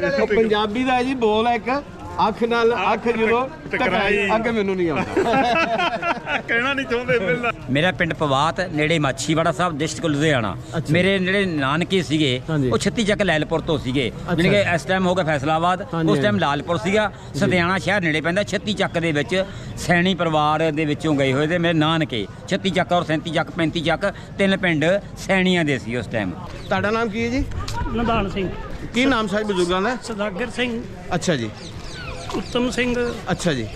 ਪੰਜਾਬੀ ਦਾ ਜੀ ਬੋਲ ਹੈ ਇੱਕ ਅੱਖ ਨਾਲ ਅੱਖ ਜਦੋਂ ਟਕਰਾਈ ਅੱਗੇ ਮੈਨੂੰ ਨਹੀਂ ਆਉਂਦਾ ਕਹਿਣਾ ਨਹੀਂ ਚਾਹੁੰਦੇ ਪਹਿਲਾਂ। ਮੇਰਾ ਪਿੰਡ ਪਵਾਤ ਨੇੜੇ ਮਾਛੀਵਾੜਾ ਸਾਹਿਬ ਡਿਸਟ੍ਰਿਕਟ ਲੁਧਿਆਣਾ। ਮੇਰੇ ਜਿਹੜੇ ਨਾਨਕੇ ਸੀਗੇ ਉਹ 36 ਚੱਕ ਲੈਲਪੁਰ ਤੋਂ ਸੀਗੇ, ਜਾਣੀ ਕਿ ਇਸ ਟਾਈਮ ਹੋ ਗਿਆ ਫੈਸਲਾਬਾਦ, ਉਸ ਟਾਈਮ ਲਾਲਪੁਰ ਸੀਗਾ। ਸਤਿਆਣਾ ਸ਼ਹਿਰ ਨੇੜੇ ਪੈਂਦਾ। 36 ਚੱਕ ਦੇ ਵਿੱਚ ਸੈਣੀ ਪਰਿਵਾਰ ਦੇ ਵਿੱਚੋਂ ਗਏ ਹੋਏ ਤੇ ਮੇਰੇ ਨਾਨਕੇ 36 ਚੱਕ ਔਰ 37 ਚੱਕ 35 ਚੱਕ 3 ਪਿੰਡ ਸੈਣੀਆਂ ਦੇ ਸੀ ਉਸ ਟਾਈਮ। ਤੁਹਾਡਾ ਨਾਮ ਕੀ ਹੈ ਜੀ? ਨਿਧਾਨ ਸਿੰਘ। ਕੀ ਨਾਮ ਸਾਹਿਬ ਬਜ਼ੁਰਗਾਂ ਦਾ? ਸਦਾਗਰ ਸਿੰਘ। ਅੱਛਾ ਜੀ। ਉੱਤਮ ਸਿੰਘ। ਅੱਛਾ ਜੀ।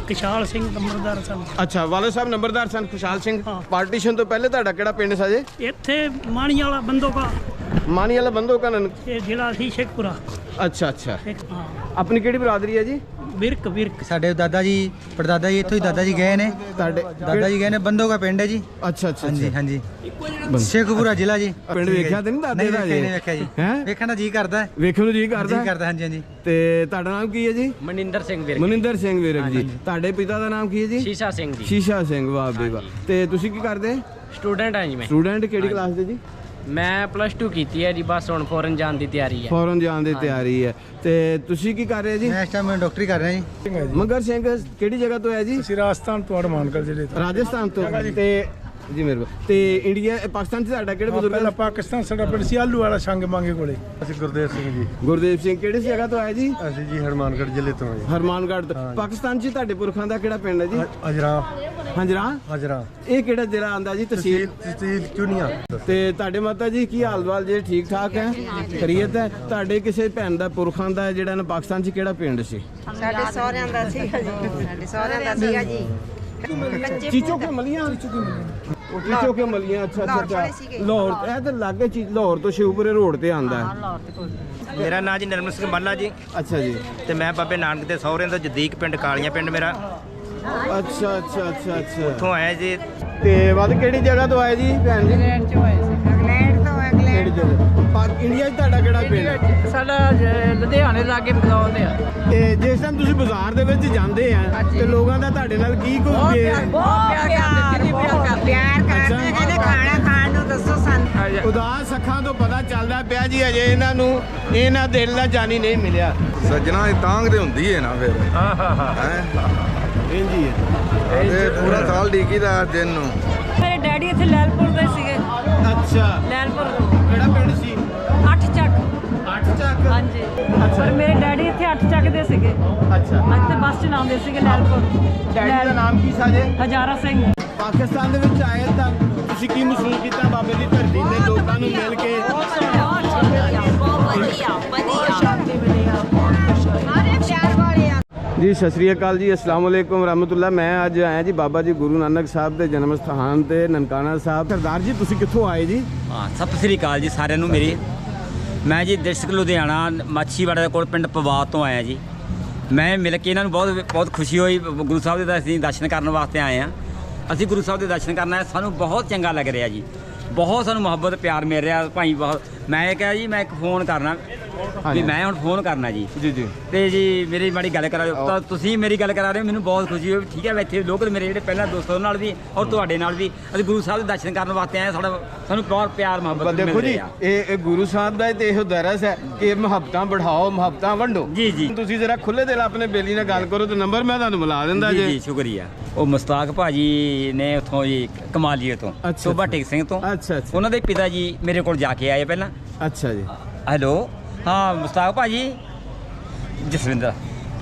ਖੁਸ਼ਹਾਲ ਸਿੰਘ ਨੰਬਰਦਾਰ ਸਨ। ਅੱਛਾ, ਵਾਲੇ ਸਾਹਿਬ ਨੰਬਰਦਾਰ ਸਨ ਖੁਸ਼ਹਾਲ ਸਿੰਘ। ਪਾਰਟੀਸ਼ਨ ਤੋਂ ਪਹਿਲੇ ਤੁਹਾਡਾ ਕਿਹੜਾ ਪਿੰਡ ਸੀ ਜੀ? ਇੱਥੇ ਮਾਣੀ ਵਾਲਾ ਬੰਦੋਕਾ। ਮਾਨੀ ਵਾਲਾ ਬੰਦੋਕਾ। ਇਹ ਜ਼ਿਲ੍ਹਾ ਸੀ ਸ਼ੇਖਪੁਰਾ। ਅੱਛਾ ਅੱਛਾ। ਹਾਂ। ਆਪਣੀ ਕਿਹੜੀ ਬਰਾਦਰੀ ਹੈ ਜੀ? ਵਿਰਕ। ਸਾਡੇ ਦਾਦਾ ਜੀ ਪੜਦਾਦਾ ਜੀ ਇੱਥੋਂ ਹੀ ਦਾਦਾ ਜੀ ਗਏ ਨੇ। ਤੁਹਾਡੇ ਦਾਦਾ ਜੀ ਗਏ ਨੇ ਬੰਦੋਗਾ ਪਿੰਡ ਹੈ ਜੀ। ਅੱਛਾ ਅੱਛਾ। ਹਾਂਜੀ ਹਾਂਜੀ, ਸ਼ੇਖਪੁਰਾ ਜ਼ਿਲ੍ਹਾ ਜੀ। ਪਿੰਡ ਵੇਖਿਆ ਤੇ ਨਹੀਂ ਦਾਦੇ ਦਾ ਜੀ? ਨਹੀਂ ਵੇਖਿਆ ਜੀ। ਹੈ ਵੇਖਣ ਦਾ ਜੀ ਕਰਦਾ, ਵੇਖਣ ਨੂੰ ਜੀ ਕਰਦਾ। ਹਾਂਜੀ ਹਾਂਜੀ। ਤੇ ਤੁਹਾਡਾ ਨਾਮ ਕੀ ਹੈ ਜੀ? ਮਨਿੰਦਰ ਸਿੰਘ ਵਿਰਕ। ਮਨਿੰਦਰ ਸਿੰਘ ਵਿਰਕ ਜੀ। ਤੁਹਾਡੇ ਪਿਤਾ ਦਾ ਨਾਮ ਕੀ ਹੈ ਜੀ? ਸ਼ੀਸ਼ਾ ਸਿੰਘ ਜੀ। ਸ਼ੀਸ਼ਾ ਸਿੰਘ। ਵਾਹ ਬਈ ਵਾਹ। ਤੇ ਤੁਸੀਂ ਕੀ ਕਰਦੇ? ਸਟੂਡੈਂਟ ਹਾਂ ਜੀ ਮੈਂ। ਸਟੂਡੈਂਟ ਕਿਹੜੀ ਕਲਾਸ ਦੇ ਜੀ? ਮੈਂ +2 ਕੀਤੀ ਹੈ ਜੀ, ਬਸ ਹੁਣ ਫੋਰਨ ਜਾਣ ਦੀ ਤਿਆਰੀ ਹੈ। ਫੌਰਨ ਜਾਣ ਦੀ ਤਿਆਰੀ ਹੈ। ਤੇ ਤੁਸੀਂ ਕੀ ਕਰ ਰਹੇ ਜੀ? ਮੈਂ ਇਸ ਟਾਈਮ ਡਾਕਟਰੀ ਕਰ ਰਿਹਾ ਜੀ। ਮਗਰ ਸਿੰਘ ਕਿਹੜੀ ਜਗ੍ਹਾ ਤੋਂ ਹੈ ਜੀ? ਅਸੀਂ ਰਾਜਸਥਾਨ ਤੋਂ ਹਰਮਾਨਗੜ੍ਹ ਜ਼ਿਲ੍ਹੇ ਤੋਂ। ਰਾਜਸਥਾਨ ਤੋਂ। ਤੇ ਜੀ ਮੇਰੇ ਤੇ ਇੰਡੀਆ ਪਾਕਿਸਤਾਨ 'ਚ ਤੁਹਾਡਾ ਕਿਹੜੇ ਬਜ਼ੁਰਗ? ਪਹਿਲਾਂ ਪਾਕਿਸਤਾਨ ਸਾਡਾ ਪਿੰਡ ਸੀ ਆਲੂ ਵਾਲਾ ਛੰਗ ਮੰਗੇ ਕੋਲੇ। ਅਸੀਂ ਗੁਰਦੇਵ ਸਿੰਘ ਜੀ। ਗੁਰਦੇਵ ਸਿੰਘ ਕਿਹੜੀ ਜਗ੍ਹਾ ਤੋਂ ਆਏ ਜੀ? ਅਸੀਂ ਜੀ ਹਰਮਾਨਗੜ੍ਹ ਜ਼ਿਲ੍ਹੇ ਤੋਂ ਆਏ। ਹਰਮਾਨਗੜ੍ਹ ਤੋਂ। ਪਾਕਿਸਤਾਨ 'ਚ ਤੁਹਾਡੇ ਪੁਰਖਾਂ ਦਾ ਕਿਹੜਾ ਪਿੰਡ ਹੈ ਜੀ? ਅਜਰਾ। ਹੰਜਰਾ। ਇਹ ਕਿਹੜਾ ਜ਼ਿਲ੍ਹਾ ਆਂਦਾ ਜੀ? ਤਹਿਸੀਲ ਚੁਨੀਆ। ਤੇ ਤੁਹਾਡੇ ਮਾਤਾ ਜੀ ਕੀ ਹਾਲ-ਵਾਲ ਜੇ ਠੀਕ ਠਾਕ ਹੈ? ਖੈਰੀਅਤ ਹੈ? ਤੁਹਾਡੇ ਕਿਸੇ ਭੈਣ ਦਾ ਪੁਰਖਾਂ ਦਾ ਜਿਹੜਾ ਨਾ ਪਾਕਿਸਤਾਨ 'ਚ ਕਿਹੜਾ ਪਿੰਡ ਸੀ? ਸਾਡੇ ਸਹੁਰਿਆਂ ਦਾ ਸੀਗਾ ਜੀ। ਸਾਡੇ ਸਹੁਰਿਆਂ ਦਾ ਸੀਗਾ ਜੀ। ਚੀਚੋ ਕੇ ਮਲੀਆਂ। ਉਹ ਚੀਚੋ ਕੇ ਮਲੀਆਂ। ਅੱਛਾ ਅੱਛਾ। ਲਾਹੌਰ ਇਹ ਤਾਂ ਲਾਗੇ ਲਾਹੌਰ ਤੋਂ ਸ਼ਿਵਪੁਰੇ ਰੋਡ ਤੇ ਆਂਦਾ ਹੈ। ਮੇਰਾ ਨਾਂ ਜੀ ਨਿਰਮਲ ਸਿੰਘ ਬੱਲਾ ਜੀ। ਅੱਛਾ ਜੀ। ਤੇ ਮੈਂ ਬਾਬੇ ਨਾਨਕ ਦੇ ਸਹੁਰਿਆਂ ਤੋਂ ਜਦੀਕ ਪਿੰਡ ਕਾਲੀਆਂ ਪਿੰਡ ਮੇਰਾ। ਅੱਛਾ ਅੱਛਾ ਅੱਛਾ ਅੱਛਾ। ਉੱਥੋਂ ਆਇਆ ਜੀ। ਤੇ ਵੱਧ ਕਿਹੜੀ ਜਗ੍ਹਾ ਤੋਂ ਆਏ ਜੀ ਭੈਣ ਜੀ? ਇੰਗਲੈਂਡ ਤੋਂ ਕਿਹੜੀ ਜਗ੍ਹਾ? ਇੰਡੀਆ 'ਚ ਤੁਹਾਡਾ ਕਿਹੜਾ ਪਿੰਡ? ਸਾਡਾ ਲੁਧਿਆਣੇ ਲਾਗੇ ਬਗਾਉਂਦੇ ਆ। ਤੇ ਜਿਸ ਟਾਈਮ ਤੁਸੀਂ ਬਾਜ਼ਾਰ ਦੇ ਵਿੱਚ ਜਾਂਦੇ ਆ ਤੇ ਲੋਕਾਂ ਦਾ ਤੁਹਾਡੇ ਨਾਲ ਕੀ ਕੁਝ ਪਿਆਰ ਕਰਦੇ ਕਹਿੰਦੇ ਖਾਣਾ ਖਾਣ ਨੂੰ ਦੱਸੋ ਸਾਨੂੰ। ਉਦਾਸ ਅੱਖਾਂ ਤੋਂ ਪਤਾ ਚੱਲਦਾ ਪਿਆ ਜੀ ਅਜੇ ਇਹਨਾਂ ਦਿਲ ਦਾ ਜਾਨੀ ਨਹੀਂ ਮਿਲਿਆ। ਸੱਜਣਾ ਇਹ ਤਾਂਗ ਦੇ ਹੁੰਦੀ ਹੈ ਨਾ ਫਿਰ। ਇੰਜੀ ਹੈ। ਇਹ ਪੂਰਾ ਸਾਲ ਡੀਕੀ ਦਾ ਦਿਨ ਨੂੰ। ਮੇਰੇ ਡੈਡੀ ਇੱਥੇ ਲੈਲਪੁਰ ਦੇ ਸੀਗੇ। ਅੱਛਾ। ਲੈਲਪੁਰ ਕਿਹੜਾ ਪਿੰਡ ਸੀ? 8 ਚੱਕ। 8 ਚੱਕ। ਹਾਂਜੀ। ਪਰ ਮੇਰੇ ਡੈਡੀ ਇੱਥੇ 8 ਚੱਕ ਦੇ ਸੀਗੇ। ਅੱਛਾ। ਇੱਥੇ ਬੱਸ ਚਲਾਉਂਦੇ ਸੀਗੇ ਲੈਲਪੁਰ। ਡੈਡੀ ਦਾ ਨਾਮ ਕੀ ਸੀ ਜੀ? ਹਜ਼ਾਰਾ ਸਿੰਘ। ਪਾਕਿਸਤਾਨ ਦੇ ਵਿੱਚ ਆਏ ਤਾਂ ਤੁਸੀਂ ਕੀ ਮਹਿਸੂਸ ਕੀਤਾ ਬਾਬੇ ਦੀ ਧਰਤੀ ਤੇ ਲੋਕਾਂ ਨੂੰ ਮਿਲ ਕੇ? ਜੀ ਸਤਿ ਸ੍ਰੀ ਅਕਾਲ ਜੀ। ਅਸਲਾਮ ਵਾਲੇਕੁਮ ਰਹਿਮਤੁल्लाह। ਮੈਂ ਅੱਜ ਆਇਆ ਜੀ ਬਾਬਾ ਜੀ ਗੁਰੂ ਨਾਨਕ ਸਾਹਿਬ ਦੇ ਜਨਮ ਸਥਾਨ ਤੇ ਨਨਕਾਣਾ ਸਾਹਿਬ। ਸਰਦਾਰ ਜੀ ਤੁਸੀਂ ਕਿੱਥੋਂ ਆਏ ਜੀ? ਹਾਂ, ਸਤਿ ਸ੍ਰੀ ਅਕਾਲ ਜੀ ਸਾਰਿਆਂ ਨੂੰ ਮੇਰੀ। ਮੈਂ ਜੀ ਡਿਸਟ੍ਰਿਕਟ ਲੁਧਿਆਣਾ ਮਾਛੀਵਾੜਾ ਦੇ ਕੋਲ ਪਿੰਡ ਪਵਾਤ ਤੋਂ ਆਇਆ ਜੀ। ਮੈਂ ਮਿਲ ਕੇ ਇਹਨਾਂ ਨੂੰ ਬਹੁਤ ਖੁਸ਼ੀ ਹੋਈ। ਗੁਰੂ ਸਾਹਿਬ ਦੇ ਅਸੀਂ ਦਰਸ਼ਨ ਕਰਨ ਵਾਸਤੇ ਆਏ ਹਾਂ। ਅਸੀਂ ਗੁਰੂ ਸਾਹਿਬ ਦੇ ਦਰਸ਼ਨ ਕਰਨ ਆਏ, ਸਾਨੂੰ ਬਹੁਤ ਚੰਗਾ ਲੱਗ ਰਿਹਾ ਜੀ। ਬਹੁਤ ਸਾਨੂੰ ਮੁਹੱਬਤ ਪਿਆਰ ਮਿਲ ਰਿਹਾ ਭਾਈ। ਬਹੁਤ ਮੈਂ ਕਿਹਾ ਜੀ ਮੈਂ ਇੱਕ ਫੋਨ ਕਰਨਾ ਵੀ ਮੈਂ ਹੁਣ ਫੋਨ ਕਰਨਾ ਜੀ। ਜੀ ਤੇ ਜੀ ਮੇਰੀ ਮਾੜੀ ਗੱਲ ਕਰਾ ਦਿਓ ਤਾਂ ਤੁਸੀਂ ਮੇਰੀ ਗੱਲ ਕਰਾ ਰਹੇ ਹੋ, ਮੈਨੂੰ ਬਹੁਤ ਖੁਸ਼ੀ ਹੋਈ। ਠੀਕ ਹੈ, ਇੱਥੇ ਲੋਕ ਮੇਰੇ ਜਿਹੜੇ ਪਹਿਲਾਂ ਦੋਸਤਾਂ ਨਾਲ ਵੀ ਔਰ ਤੁਹਾਡੇ ਨਾਲ ਵੀ ਅਸੀਂ ਗੁਰੂ ਸਾਹਿਬ ਦੇ ਦਰਸ਼ਨ ਕਰਨ ਵਾਸਤੇ ਆਏ। ਸਾਨੂੰ ਬਹੁਤ ਪਿਆਰ ਮੁਹੱਬਤ ਦੇਖੋ ਜੀ ਇਹ ਗੁਰੂ ਸਾਹਿਬ ਦਾ ਤੇ ਇਹੋ ਦਰਸ ਹੈ ਕਿ ਮੁਹੱਬਤਾਂ बढ़ाओ ਮੁਹੱਬਤਾਂ ਵੰਡੋ। ਜੀ ਜੀ। ਤੁਸੀਂ ਜਰਾ ਖੁੱਲੇ ਦਿਲ ਆਪਣੇ ਬੇਲੀ ਨਾਲ ਗੱਲ ਕਰੋ ਤੇ ਨੰਬਰ ਮੈਂ ਤੁਹਾਨੂੰ ਮਿਲਾ ਦਿੰਦਾ ਜੀ। ਜੀ ਸ਼ੁਕਰੀਆ। ਉਹ ਮੁਸਤਾਕ ਭਾਜੀ ਨੇ ਉੱਥੋਂ ਜੀ ਕਮਾਲੀਏ ਤੋਂ, ਸੋਭਾ ਟੇਕ ਸਿੰਘ ਤੋਂ। ਅੱਛਾ। ਉਹਨਾਂ ਦੇ ਪਿਤਾ ਜੀ ਮੇਰੇ ਕੋਲ ਜਾ ਕੇ ਆਏ ਪਹਿਲਾਂ। ਅੱਛਾ ਜੀ। ਹੈਲੋ। ਹਾਂ ਮੁਸਤਾਕ ਭਾਜੀ। ਜਸਵਿੰਦਰ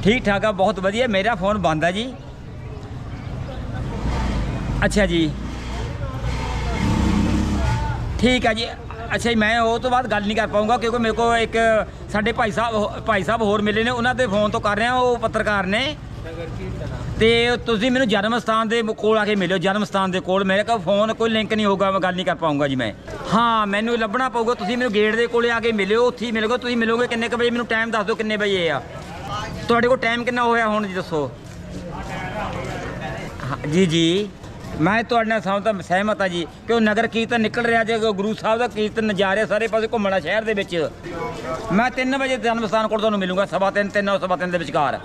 ਠੀਕ ਠਾਕ ਆ, ਬਹੁਤ ਵਧੀਆ। ਮੇਰਾ ਫੋਨ ਬੰਦ ਆ ਜੀ। ਅੱਛਾ ਜੀ ਠੀਕ ਆ ਜੀ। ਅੱਛਾ ਜੀ, ਮੈਂ ਉਹ ਤੋਂ ਬਾਅਦ ਗੱਲ ਨਹੀਂ ਕਰ ਪਾਊਂਗਾ ਕਿਉਂਕਿ ਮੇਰੇ ਕੋਲ ਇੱਕ ਸਾਡੇ ਭਾਈ ਸਾਹਿਬ ਹੋਰ ਮਿਲੇ ਨੇ, ਉਹਨਾਂ ਦੇ ਫੋਨ ਤੋਂ ਕਰ ਰਿਹਾ। ਉਹ ਪੱਤਰਕਾਰ ਨੇ ਤੇ ਤੁਸੀਂ ਮੈਨੂੰ ਜਨਮ ਸਥਾਨ ਦੇ ਕੋਲ ਆ ਕੇ ਮਿਲਿਓ। ਜਨਮ ਸਥਾਨ ਦੇ ਕੋਲ ਮੇਰੇ ਕੋਲ ਫੋਨ ਕੋਈ ਲਿੰਕ ਨਹੀਂ ਹੋਊਗਾ, ਮੈਂ ਗੱਲ ਨਹੀਂ ਕਰ ਪਾਊਂਗਾ ਜੀ ਮੈਂ। ਹਾਂ ਮੈਨੂੰ ਲੱਭਣਾ ਪਊਗਾ। ਤੁਸੀਂ ਮੈਨੂੰ ਗੇਟ ਦੇ ਕੋਲੇ ਆ ਕੇ ਮਿਲਿਓ, ਉੱਥੇ ਹੀ ਮਿਲੋਗੇ। ਤੁਸੀਂ ਮਿਲੋਗੇ ਕਿੰਨੇ ਕੁ ਵਜੇ? ਮੈਨੂੰ ਟਾਈਮ ਦੱਸ ਦਿਓ ਕਿੰਨੇ ਵਜੇ ਆ ਤੁਹਾਡੇ ਕੋਲ? ਟਾਈਮ ਕਿੰਨਾ ਹੋਇਆ ਹੁਣ ਜੀ ਦੱਸੋ? ਜੀ ਜੀ ਮੈਂ ਤੁਹਾਡੇ ਨਾਲ ਸਹਿਮਤ ਹਾਂ ਜੀ ਕਿ ਉਹ ਨਗਰ ਕੀਰਤਨ ਨਿਕਲ ਰਿਹਾ ਜੇ ਗੁਰੂ ਸਾਹਿਬ ਦਾ ਕੀਰਤਨ ਜਾ ਰਿਹਾ ਸਾਰੇ ਪਾਸੇ ਘੁੰਮਣਾ ਸ਼ਹਿਰ ਦੇ ਵਿੱਚ। ਮੈਂ 3 ਵਜੇ ਜਨਮ ਸਥਾਨ ਕੋਲ ਤੁਹਾਨੂੰ ਮਿਲੂੰਗਾ। 3:15 ਦੇ ਵਿਚਕਾਰ।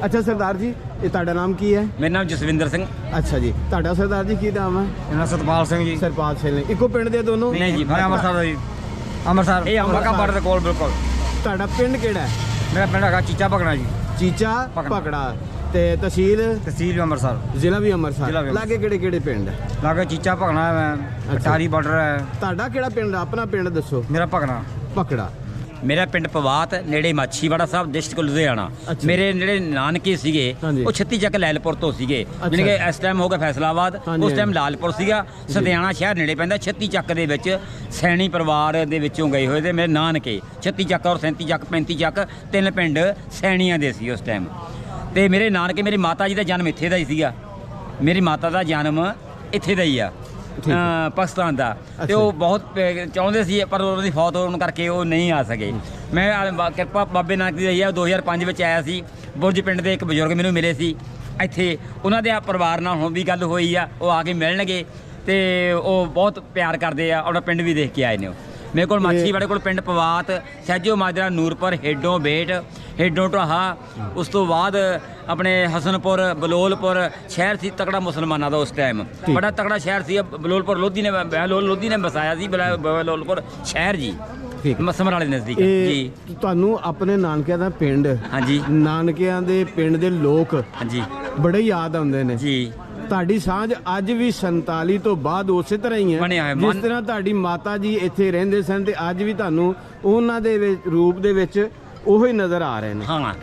ਅੱਛਾ ਸਰਦਾਰ ਜੀ ਇਹ ਤੁਹਾਡਾ ਨਾਮ ਕੀ ਹੈ? ਮੇਰਾ ਨਾਮ ਜਸਵਿੰਦਰ ਸਿੰਘ। ਅੱਛਾ ਜੀ। ਤੁਹਾਡਾ ਸਰਦਾਰ ਜੀ ਕੀ ਨਾਮ ਹੈ? ਮੇਰਾ ਸਤਪਾਲ ਸਿੰਘ ਜੀ। ਸਰਪਾਲ ਸਿੰਘ। ਇੱਕੋ ਪਿੰਡ ਦੇ ਦੋਨੋਂ? ਨਹੀਂ ਜੀ, ਅੰਮ੍ਰਿਤਸਰ ਦਾ ਜੀ। ਅੰਮ੍ਰਿਤਸਰ ਇਹ ਅੰਬਾਕਾ ਬਾਰਡਰ ਦੇ ਕੋਲ ਬਿਲਕੁਲ। ਤੁਹਾਡਾ ਪਿੰਡ ਕਿਹੜਾ ਹੈ? ਮੇਰਾ ਪਿੰਡ ਹੈਗਾ ਚੀਚਾ ਭਗਣਾ ਜੀ, ਚੀਚਾ ਭਗੜਾ। ਭਗੜਾ ਤੇ ਤਹਿਸੀਲ ਤਹਿਸੀਲ ਵੀ ਅੰਮ੍ਰਿਤਸਰ, ਜ਼ਿਲ੍ਹਾ ਵੀ ਅੰਮ੍ਰਿਤਸਰ। ਜ਼ਿਲ੍ਹਾ ਵੀ ਅੰਮ੍ਰਿਤਸਰ। ਲਾਗੇ ਕਿਹੜੇ ਕਿਹੜੇ ਪਿੰਡ ਹੈ? ਲਾਗੇ ਚੀਚਾ ਭਗਣਾ ਹੈ, ਕਟਾਰੀ ਬਾਰਡਰ ਹੈ। ਤੁਹਾਡਾ ਕਿਹੜਾ ਪਿੰਡ? ਆਪਣਾ ਪਿੰਡ ਦੱਸੋ। ਮੇਰਾ ਭਗਣਾ। ਭਗੜਾ। ਮੇਰਾ ਪਿੰਡ ਪਵਾਤ, ਨੇੜੇ ਮਾਛੀਵਾੜਾ ਸਾਹਿਬ, ਡਿਸਟ੍ਰਿਕਟ ਲੁਧਿਆਣਾ। ਅੱਛਾ। ਮੇਰੇ ਜਿਹੜੇ ਨਾਨਕੇ ਸੀਗੇ ਹਾਂਜੀ। ਉਹ 36 ਚੱਕ ਲੈਲਪੁਰ ਤੋਂ ਸੀਗੇ, ਅੱਛਾ। ਜਿਹੜੇ ਕਿ ਇਸ ਟਾਈਮ ਹੋ ਗਿਆ ਫੈਸਲਾਬਾਦ, ਹਾਂਜੀ, ਉਸ ਟਾਈਮ ਹਾਂਜੀ। ਲਾਲਪੁਰ ਸੀਗਾ। ਸਤਿਆਣਾ ਸ਼ਹਿਰ ਨੇੜੇ ਪੈਂਦਾ। 36 ਚੱਕ ਦੇ ਵਿੱਚ ਸੈਣੀ ਪਰਿਵਾਰ ਦੇ ਵਿੱਚੋਂ ਗਏ ਹੋਏ ਤੇ ਮੇਰੇ ਨਾਨਕੇ 36 ਚੱਕ ਔਰ 37 ਚੱਕ 35 ਚੱਕ, 3 ਪਿੰਡ ਸੈਣੀਆਂ ਦੇ ਸੀ ਉਸ ਟਾਈਮ। ਤੇ ਮੇਰੇ ਨਾਨਕੇ, ਮੇਰੀ ਮਾਤਾ ਜੀ ਦਾ ਜਨਮ ਇੱਥੇ ਦਾ ਹੀ ਸੀਗਾ। ਮੇਰੀ ਮਾਤਾ ਦਾ ਜਨਮ ਇੱਥੇ ਦਾ ਹੀ ਆ, ਪਾਕਿਸਤਾਨ ਦਾ। ਤੇ ਉਹ ਬਹੁਤ ਚਾਹੁੰਦੇ ਸੀ ਪਰ ਉਹਦੀ ਫੌਤ ਹੋਣ ਕਰਕੇ ਉਹ ਨਹੀਂ ਆ ਸਕੇ। ਮੈਂ ਕਿਰਪਾ ਬਾਬੇ ਨਾਨਕ ਦੀ ਰਹੀ ਆ। 2005 ਵਿੱਚ ਆਇਆ ਸੀ। ਬੁਰਜ ਪਿੰਡ ਦੇ ਇੱਕ ਬਜ਼ੁਰਗ ਮੈਨੂੰ ਮਿਲੇ ਸੀ ਇੱਥੇ, ਉਹਨਾਂ ਦੇ ਪਰਿਵਾਰ ਨਾਲ ਹੁਣ ਵੀ ਗੱਲ ਹੋਈ ਆ, ਉਹ ਆ ਕੇ ਮਿਲਣਗੇ ਤੇ ਉਹ ਬਹੁਤ ਪਿਆਰ ਕਰਦੇ ਆ। ਆਪਣਾ ਪਿੰਡ ਵੀ ਦੇਖ ਕੇ ਆਏ ਨੇ ਉਹ। ਮੇਰੇ ਕੋਲ ਮਾਛੀਵਾੜੇ ਕੋਲ ਪਿੰਡ ਪਵਾਤ, ਸਹਿਜੋ ਮਾਜਰਾ, ਨੂਰਪੁਰ, ਹੇਡੋਂ ਬੇਟ, ਹੇਡੋਂ ਢਾਹਾ, ਉਸ ਤੋਂ ਬਾਅਦ ਆਪਣੇ ਹਸਨਪੁਰ, ਬਲੋਲਪੁਰ ਸ਼ਹਿਰ ਸੀ ਤਕੜਾ ਮੁਸਲਮਾਨਾਂ ਦਾ ਉਸ ਟਾਈਮ। ਬੜਾ ਤਕੜਾ ਸ਼ਹਿਰ ਸੀ ਬਲੋਲਪੁਰ। ਲੋਧੀ ਨੇ ਵਸਾਇਆ ਸੀ ਬਲੋਲਪੁਰ ਸ਼ਹਿਰ ਜੀ, ਮਸਮਰ ਵਾਲੇ ਨਜ਼ਦੀਕ ਜੀ। ਤੁਹਾਨੂੰ ਆਪਣੇ ਨਾਨਕਿਆਂ ਦਾ ਪਿੰਡ, ਹਾਂਜੀ ਨਾਨਕਿਆਂ ਦੇ ਪਿੰਡ ਦੇ ਲੋਕ ਹਾਂਜੀ ਬੜੇ ਯਾਦ ਆਉਂਦੇ ਨੇ ਜੀ। ਤੁਹਾਡੀ ਸਾਂਝ ਅੱਜ ਵੀ 47 ਤੋਂ ਬਾਅਦ ਉਸੇ ਤਰ੍ਹਾਂ ਹੀ ਹੈ। ਬਣਿਆ ਹੋਇਆ ਜਿਸ ਤਰ੍ਹਾਂ ਤੁਹਾਡੀ ਮਾਤਾ ਜੀ ਇੱਥੇ ਰਹਿੰਦੇ ਸਨ ਤੇ ਅੱਜ ਵੀ ਤੁਹਾਨੂੰ ਉਹਨਾਂ ਦੇ ਰੂਪ ਦੇ ਵਿੱਚ ਉਹੀ ਨਜ਼ਰ ਆ ਰਹੇ ਨੇ। ਹਾਂ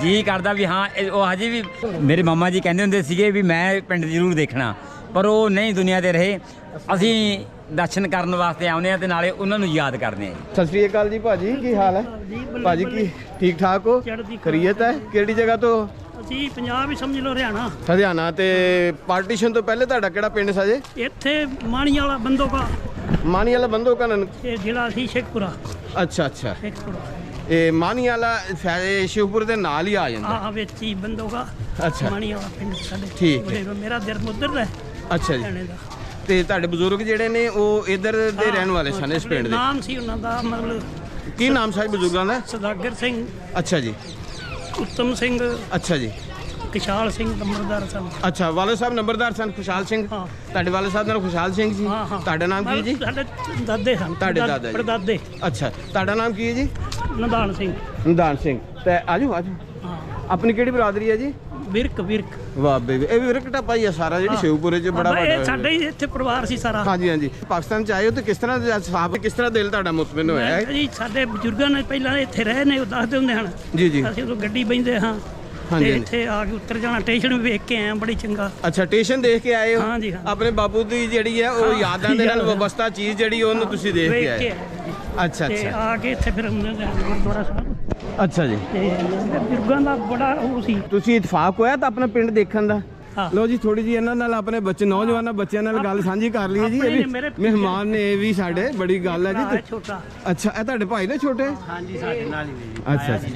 ਜੀ ਕਰਦਾ ਵੀ ਹਾਂ ਉਹ ਹਜੇ ਵੀ। ਮੇਰੇ ਮਾਮਾ ਜੀ ਕਹਿੰਦੇ ਹੁੰਦੇ ਸੀਗੇ ਵੀ ਮੈਂ ਪਿੰਡ ਜ਼ਰੂਰ ਦੇਖਣਾ, ਪਰ ਉਹ ਨਹੀਂ ਦੁਨੀਆ ਤੇ ਰਹੇ। ਅਸੀਂ ਦਰਸ਼ਨ ਕਰਨ ਵਾਸਤੇ ਆਉਂਦੇ ਆ ਤੇ ਨਾਲੇ ਉਹਨਾਂ ਨੂੰ ਯਾਦ ਕਰਦੇ ਆ। ਸਤਿ ਸ਼੍ਰੀ ਅਕਾਲ ਜੀ ਭਾਜੀ, ਕੀ ਹਾਲ ਹੈ ਭਾਜੀ? ਕੀ ਠੀਕ ਠਾਕ ਹੋ? ਖਰੀਅਤ ਹੈ? ਕਿਹੜੀ ਜਗ੍ਹਾ ਤੋਂ? ਅਸੀਂ ਪੰਜਾਬ ਹੀ ਸਮਝ ਲਓ, ਹਰਿਆਣਾ। ਹਰਿਆਣਾ। ਤੇ ਪਾਰਟੀਸ਼ਨ ਤੋਂ ਪਹਿਲੇ ਤੁਹਾਡਾ ਕਿਹੜਾ ਪਿੰਡ ਸਾਜੇ? ਇੱਥੇ ਮਾਣੀ ਵਾਲਾ ਬੰਦੋਕਾ, ਮਾਨੀ ਵਾਲਾ ਬੰਦੋਕਾ। ਇਹ ਜ਼ਿਲ੍ਹਾ ਸੀ ਸ਼ੇਖਪੁਰਾ। ਅੱਛਾ ਅੱਛਾ। ਸ਼ੇਖਪੁਰਾ ਇਹ ਮਾਨੀ ਵਾਲਾ ਸ਼ਿਵਪੁਰ ਦੇ ਨਾਲ ਹੀ ਆ ਜਾਂਦਾ। ਆਹ ਵਿੱਚ ਹੀ ਬੰਦੋਕਾ। ਅੱਛਾ। ਮਾਣੀ ਵਾਲਾ ਪਿੰਡ ਸਾਡੇ। ਠੀਕ ਹੈ। ਮੇਰਾ ਜਨਮ ਉੱਧਰ ਦਾ ਹੈ, ਅੱਛਾ ਜੀ। ਹਰਿਆਣੇ ਦਾ। ਤੇ ਤੁਹਾਡੇ ਬਜ਼ੁਰਗ ਜਿਹੜੇ ਨੇ ਉਹ ਇੱਧਰ ਦੇ ਰਹਿਣ ਵਾਲੇ ਸਨ ਇਸ ਪਿੰਡ ਦੇ? ਨਾਮ ਸੀ ਉਹਨਾਂ ਦਾ, ਮਤਲਬ ਕੀ ਨਾਮ ਸੀ ਬਜ਼ੁਰਗਾਂ ਦਾ? ਸਦਾਗਰ ਸਿੰਘ, ਅੱਛਾ ਜੀ। ਉੱਤਮ ਸਿੰਘ, ਅੱਛਾ ਜੀ। ਕਿਸ਼ਾਲ ਸਿੰਘ ਨੰਬਰਦਾਰ ਸਨ। ਅੱਛਾ, ਵਾਲਦ ਸਾਹਿਬ ਨੰਬਰਦਾਰ ਸਨ ਖੁਸ਼ਹਾਲ ਸਿੰਘ। ਹਾਂ। ਤੁਹਾਡੇ ਵਾਲਦ ਸਾਹਿਬ ਨਾਲ ਖੁਸ਼ਹਾਲ ਸਿੰਘ ਜੀ। ਹਾਂ ਹਾਂ। ਤੁਹਾਡਾ ਨਾਮ ਕੀ ਜੀ? ਸਾਡੇ ਦਾਦੇ ਸਨ। ਤੁਹਾਡੇ ਦਾਦਾ ਜੀ। ਪੜਦਾਦੇ। ਅੱਛਾ, ਤੁਹਾਡਾ ਨਾਮ ਕੀ ਹੈ ਜੀ? ਨੰਦਾਨ ਸਿੰਘ। ਨਿਦਾਨ ਸਿੰਘ। ਤੇ ਆਜੋ ਆਜੋ। ਹਾਂ। ਆਪਣੀ ਕਿਹੜੀ ਬਰਾਦਰੀ ਹੈ ਜੀ? ਵਿਰਕ ਵਿਰਕ। ਵਾਹ ਬੇਬੀ, ਇਹ ਵੀ ਵਿਰਕ ਟੱਪਾ ਹੀ ਆ ਸਾਰਾ, ਜਿਹੜੀ ਸ਼ਿਵਪੁਰੇ 'ਚ ਬੜਾ ਇਹ ਵੱਡਾ। ਸਾਡੇ ਹੀ ਇੱਥੇ ਪਰਿਵਾਰ ਸੀ ਸਾਰਾ। ਹਾਂਜੀ ਹਾਂਜੀ। ਪਾਕਿਸਤਾਨ 'ਚ ਆਏ ਹੋ ਤੇ ਕਿਸ ਤਰ੍ਹਾਂ ਦੇ ਸਾਹਬ, ਕਿਸ ਤਰ੍ਹਾਂ ਦਿਲ ਤੁਹਾਡਾ ਮੁਤਮਿਨ ਹੋਇਆ ਹੈ? ਜੀ ਸਾਡੇ ਬਜ਼ੁਰਗਾਂ ਨੇ ਪਹਿਲਾਂ ਇੱਥੇ ਰਹੇ ਨੇ, ਉਹ ਦੱਸਦੇ ਹੁੰਦੇ ਹਨ। ਜੀ ਜੀ। ਅਸੀਂ ਉਦੋਂ ਗੱਡੀ ਬੈਂਦੇ ਹਾਂ ਹਾਂਜੀ, ਤੇ ਹਾਂਜੀ। ਇੱਥੇ ਆ ਕੇ ਉੱਤਰ ਜਾਣਾ, ਸਟੇਸ਼ਨ ਵੀ ਵੇਖ ਕੇ ਆਏ ਹਾਂ, ਬੜੀ ਚੰਗਾ। ਅੱਛਾ, ਸਟੇਸ਼ਨ ਦੇਖ ਕੇ ਆਏ ਹੋ? ਹਾਂਜੀ, ਹਾਂ। ਆਪਣੇ ਬਾਪੂ ਦੀ ਜਿਹੜੀ ਹੈ ਉਹ ਯਾਦਾਂ ਦੇ ਨਾਲ ਵਬਸਤਾ ਚੀਜ਼ ਜਿਹੜੀ ਉਹਨੂੰ ਤੁਸੀਂ ਦੇਖ ਕੇ ਆਏ? ਅੱਛਾ ਤੇ ਅੱਛਾ। ਆ ਕੇ ਇੱਥੇ ਫਿਰ ਹੁੰਦੇ ਨੇ ਗੁਰਦੁਆਰਾ ਸਾਹਿਬ ਅੱਛਾ ਜੀ। ਤੇ ਬਜ਼ੁਰਗਾਂ ਦਾ ਬੜਾ ਉਹ ਸੀ। ਤੁਸੀਂ ਇਤਫਾਕ ਹੋਇਆ ਤਾਂ ਆਪਣਾ ਪਿੰਡ ਦੇਖਣ ਦਾ? ਹਾਂ। ਲੋ ਜੀ, ਥੋੜੀ ਜੀ ਇਹਨਾਂ ਨਾਲ ਆਪਣੇ ਬੱਚੇ, ਨੌਜਵਾਨਾਂ ਬੱਚਿਆਂ ਨਾਲ ਗੱਲ ਸਾਂਝੀ ਕਰ ਲਈਏ ਜੀ। ਆਪਣੇ ਇਹ ਨੇ ਵੀ ਮੇਰੇ ਮਹਿਮਾਨ ਨੇ, ਇਹ ਵੀ ਸਾਡੇ ਬੜੀ ਗੱਲ ਹੈ ਭਰਾ ਜੀ। ਹੈ ਛੋਟਾ। ਅੱਛਾ, ਇਹ ਤੁਹਾਡੇ ਭਾਈ ਨੇ ਛੋਟੇ? ਹਾਂਜੀ, ਸਾਡੇ ਨਾਲ ਹੀ ਨੇ ਜੀ। ਅੱਛਾ ਅੱਛਾ,